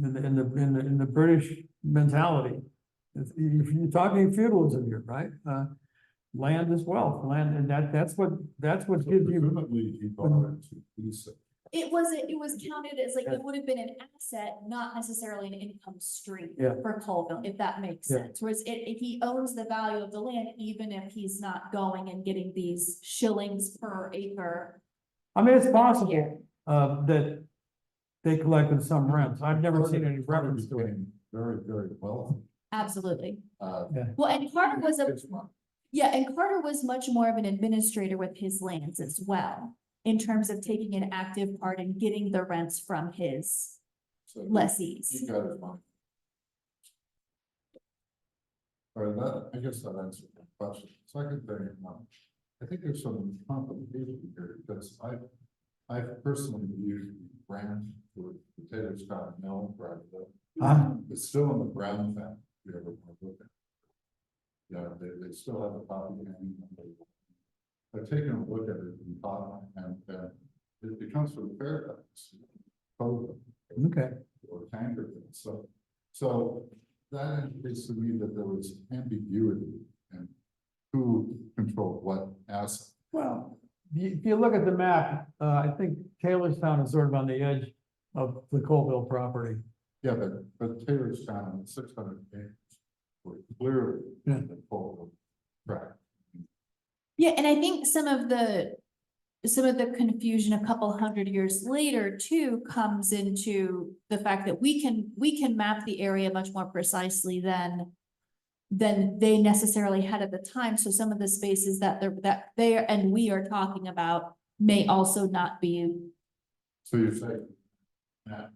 In the British mentality. If you're talking feudalism here, right? Land is wealth, land, and that's what So gives you, presumably he bought it to lease it. it was counted as like, it would have been an asset, not necessarily an income stream Yeah. for Colville, if that makes Yeah. sense. Whereas he owns the value of the land, even if he's not going and getting these shillings per acre. I mean, it's possible, year. that they collected some rents. I've never seen any reference to it. Became very, very wealthy. Absolutely. Yeah. Well, and Carter was His money. and Carter was much more of an administrator with his lands as well, in terms of taking an active part in getting the rents from his So lessees. he got his money. All right, that, I guess that answers the question. Second thing, I think there's some complication here because I've personally viewed the brand for the Taylor Scott Mill project. It's still in the Brown family, if you ever want to look at it. Yeah, they still have a copy hanging on the wall. I've taken a look at it and thought, and it comes from Fairfax. Cove, Okay. or Tankerton, so that indicates to me that there was ambiguity in who controlled what asset. Well, if you look at the map, I think Taylorstown is sort of on the edge of the Colville property. Yeah, but Taylorstown, 600 acres, were clearly Yeah. in the Colville tract. Yeah, and I think some of the confusion a couple hundred years later too comes into the fact that we can map the area much more precisely than they necessarily had at the time. So some of the spaces that they and we are talking about may also not be. So you're saying that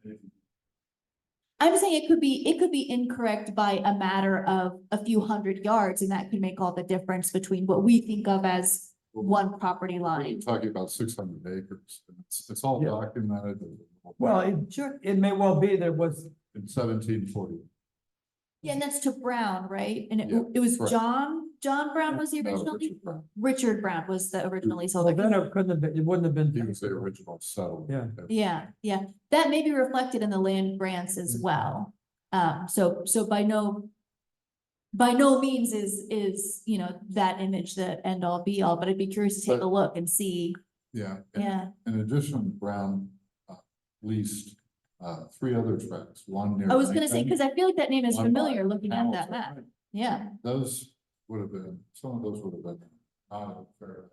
I'm saying it could be incorrect by a matter of a few hundred yards, and that could make all the difference between what we think of as one property we're line. talking about 600 acres, and it's all Yeah. documented. Well, it may well be there was, In 1740. Yeah, and that's to Brown, right? And Yeah, it was correct. John Brown was the No, original. Richard Brown. Richard Brown was the original well, leaseholder. then it couldn't have been, it wouldn't have He been. was the original settler. Yeah. Yeah, that may be reflected in the land grants as well. So by no means is, that image the end all be all, but I'd be curious to take a look and see. Yeah. Yeah, In addition, Brown leased 3 other tracts, one near. I was gonna say, Lincoln, because I feel like that name is one familiar by looking at that Hamilton. map. Yeah, Those would have been, some of those would have been out of fair.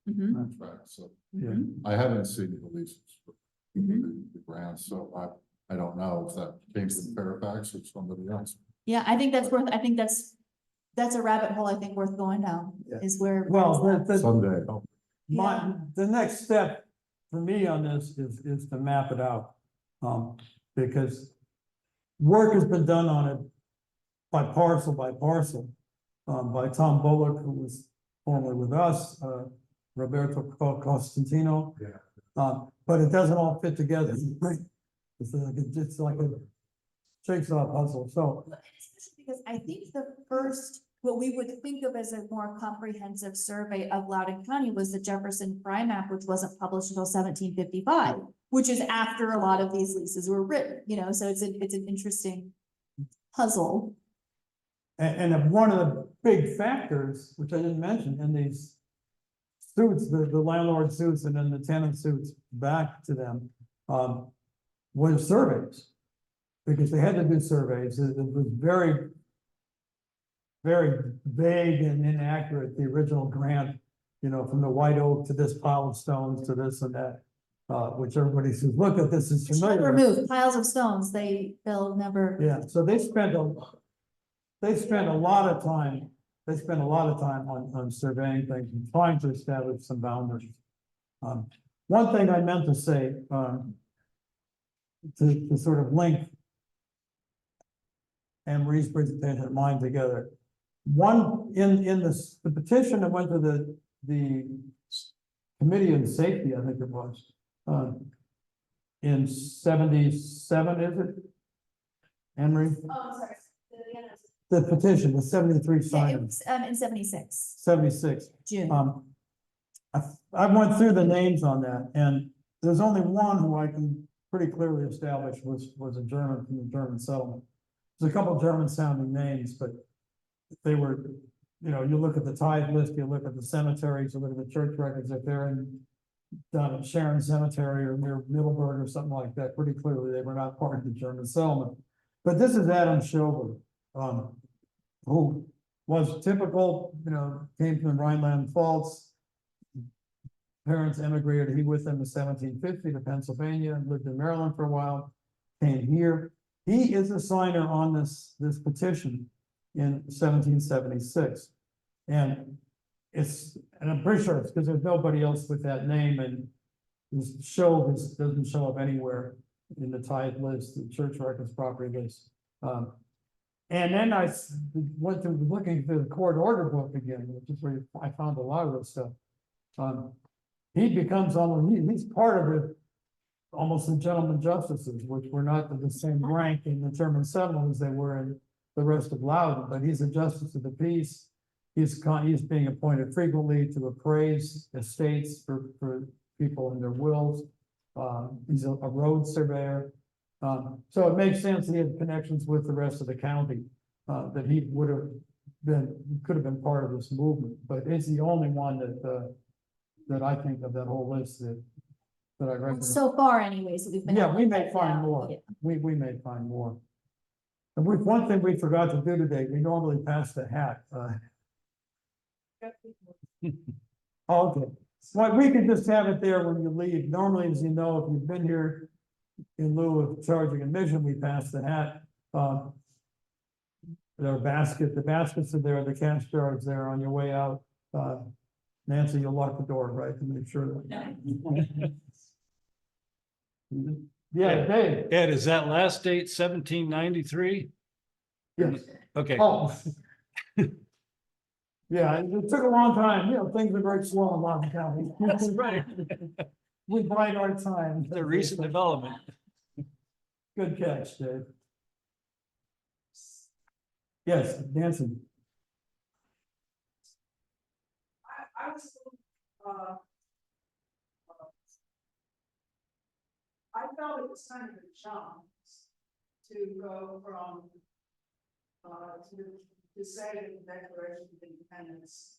mhm, Tracts, so Yeah. mhm. I haven't seen the leases for Mhm. the grants, so I don't know if that came from Fairfax or somebody else. Yeah, I think that's a rabbit hole I think worth going down, Yeah. is where. Well, Someday. the next step for me on this is to map it out. Because work has been done on it by parcel, by Tom Bullock, who was formerly with us, Roberto Costantino. Yeah. But it doesn't all fit together. Right? It's like a jigsaw puzzle, so. Especially because I think the first, what we would think of as a more comprehensive survey of Loudoun County was the Jefferson Fry map, which wasn't published until 1755, which is after a lot of these leases were written, so it's an interesting puzzle. And one of the big factors, which I didn't mention, in these suits, the landlord suits and then the tenant suits back to them, was surveys. Because they had to do surveys. It was very, very vague and inaccurate, the original grant, from the white oak to this pile of stones to this and that. Which everybody says, look at this, is familiar. Remove piles of stones, they'll never. Yeah, so they spent a lot of time, on surveying things and trying to establish some boundaries. One thing I meant to say, to sort of link and Marie's presentation and mine together. One, in the petition that went to the Committee on Safety, I think it was, in 77, is it? Emery, Oh, sorry. the petition, the 73 Yeah, it signers, was, in 76, 76. June. I went through the names on that, and there's only one who I can pretty clearly establish was a German from the German settlement. There's a couple of German sounding names, but they were, you look at the tithe list, you look at the cemeteries, you look at the church records, if they're down at Sharon Cemetery or near Middleburg or something like that, pretty clearly they were not part of the German settlement. But this is Adam Schober, who was typical, came from the Rhineland Pfalz. Parents emigrated, he with them in 1750 to Pennsylvania, and lived in Maryland for a while, came here. He is a signer on this petition in 1776. And I'm pretty sure it's because there's nobody else with that name, and this doesn't show up anywhere in the tithe list, the church records property list. And then I went through looking through the court order book again, which is where I found a lot of this stuff. He becomes he's part of almost the gentleman justices, which were not the same rank in the German settlement as they were in the rest of Loudoun, but he's a justice of the peace. He's being appointed frequently to appraise estates for people in their wills. He's a road surveyor. So it makes sense he had connections with the rest of the county, that he could have been part of this movement, but it's the only one that I think of that whole list that I recognize. So far anyways, we've been. Yeah, we may Yeah, find more. yeah. We may find more. And one thing we forgot to do today, we normally pass the hat. Okay, well, we can just have it there when you leave. Normally, as you know, if you've been here in lieu of charging admission, we pass the hat. The baskets are there, the cash jar is there on your way out. Nancy, you'll lock the door, right, to make sure that. Yeah, Dave. Ed, is that last date 1793? Yes. Okay. Oh. Yeah, it took a long time, things are very slow in Loudoun County. That's right. We bide our time. The recent development. Good catch, Dave. Yes, Nancy. I was, I felt it was kind of a jump to go from, to say that the Declaration of Independence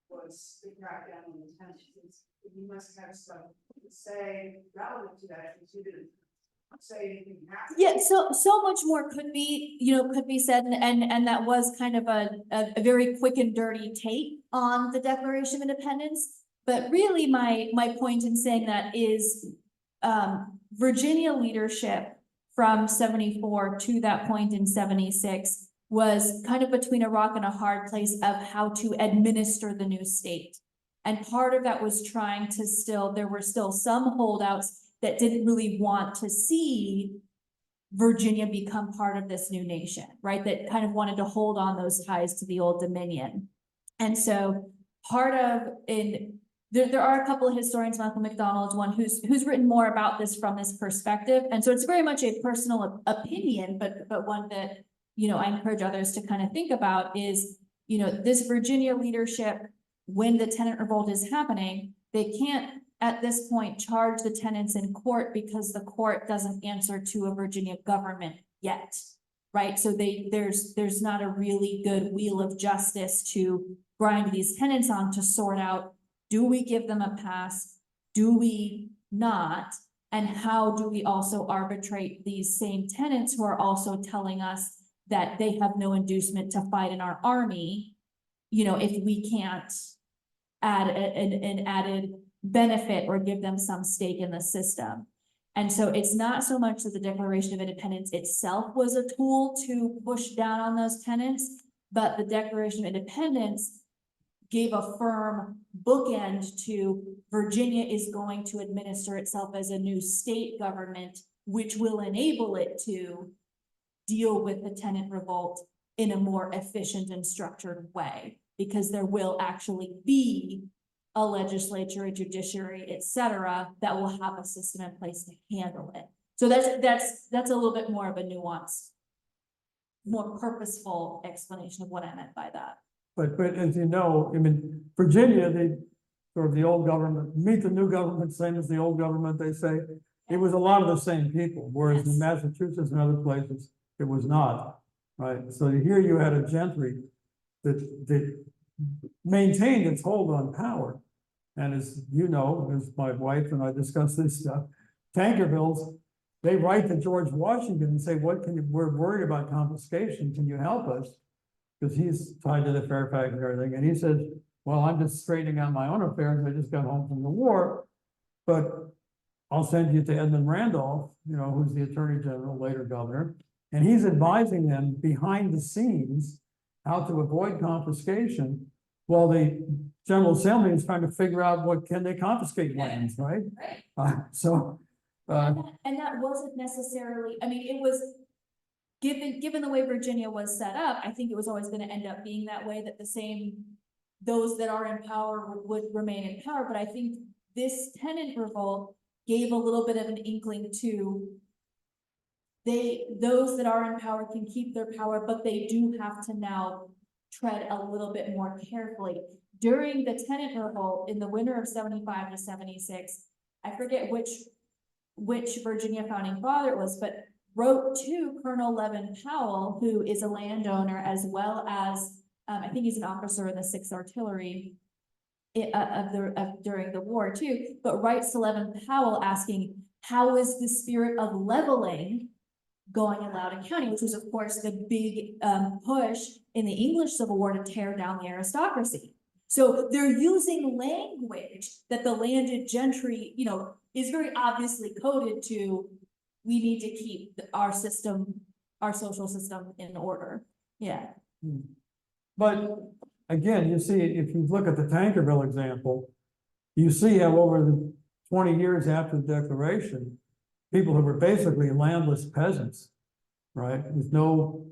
was the crackdown on the tenants. You must have something to say relevant to that, because you didn't say anything happened. Yeah, so much more could be said, and that was kind of a very quick and dirty take on the Declaration of Independence. But really, my point in saying that is, Virginia leadership from 74 to that point in 76 was kind of between a rock and a hard place of how to administer the new state. And part of that was trying to there were still some holdouts that didn't really want to see Virginia become part of this new nation, right? That kind of wanted to hold on those ties to the Old Dominion. And so there are a couple of historians, Malcolm McDonald's one, who's written more about this from this perspective. And so it's very much a personal opinion, but one that, I encourage others to kind of think about is, this Virginia leadership, when the tenant revolt is happening, they can't at this point charge the tenants in court because the court doesn't answer to a Virginia government yet, right? So there's not a really good wheel of justice to grind these tenants on to sort out, do we give them a pass? Do we not? And how do we also arbitrate these same tenants who are also telling us that they have no inducement to fight in our army, if we can't add an added benefit or give them some stake in the system. And so it's not so much that the Declaration of Independence itself was a tool to push down on those tenants, but the Declaration of Independence gave a firm bookend to Virginia is going to administer itself as a new state government, which will enable it to deal with the tenant revolt in a more efficient and structured way, because there will actually be a legislature, a judiciary, et cetera, that will have a system in place to handle it. So that's a little bit more of a nuanced, more purposeful explanation of what I meant by that. But as you know, I mean, Virginia, they sort of the old government, meet the new government, same as the old government, they say. It was a lot of the same people, whereas in Yes. Massachusetts and other places, it was not, right? So here you had a gentry that maintained its hold on power. And as you know, as my wife and I discuss this stuff, tanker bills, they write to George Washington and say, we're worried about confiscation, can you help us? Because he's tied to the Fairfax and everything, and he says, well, I'm just straightening out my own affairs, I just got home from the war, but I'll send you to Edmund Randolph, you know, who's the Attorney General, later governor, and he's advising them behind the scenes how to avoid confiscation, while the General Assembly is trying to figure out what can they confiscate lands, right? Right. And that wasn't necessarily, I mean, it was, given the way Virginia was set up, I think it was always gonna end up being that way, that the same, those that are in power would remain in power, but I think this tenant revolt gave a little bit of an inkling to those that are in power can keep their power, but they do have to now tread a little bit more carefully. During the tenant revolt in the winter of 75 to 76, I forget which Virginia founding father it was, but wrote to Colonel Levin Powell, who is a landowner, as well as, I think he's an officer in the 6th Artillery during the war too, but writes to Levin Powell asking, how is the spirit of leveling going in Loudoun County, which was of course the big push in the English Civil War to tear down the aristocracy. So they're using language that the landed gentry, you know, is very obviously coded to, we need to keep our system, our social system in order. Yeah. But again, you see, if you look at the Tankerville example, you see how over the 20 years after the Declaration, people who were basically landless peasants, right, with no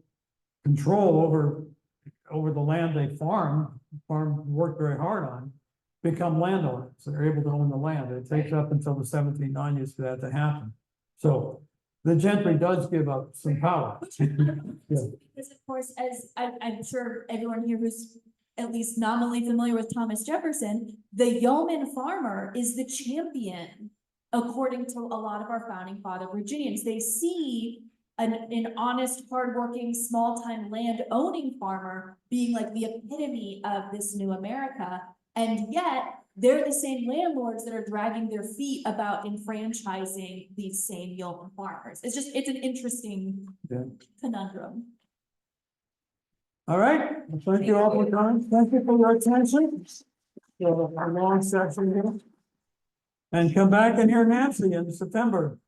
control over the land they worked very hard on, become landowners. They're able to own the land. It takes up until the 1790s for that to happen. So the gentry does give up some power. Yeah. Because of course, as I'm sure everyone here who's at least nominally familiar with Thomas Jefferson, the yeoman farmer is the champion, according to a lot of our founding father Virginians. They see an honest, hardworking, small-time land-owning farmer being like the epitome of this new America, and yet they're the same landlords that are dragging their feet about enfranchising these same yeoman farmers. It's an interesting conundrum. All right, well, thank you all for coming. Thank you for your attention. So a long session here. And come back and hear Nancy in September.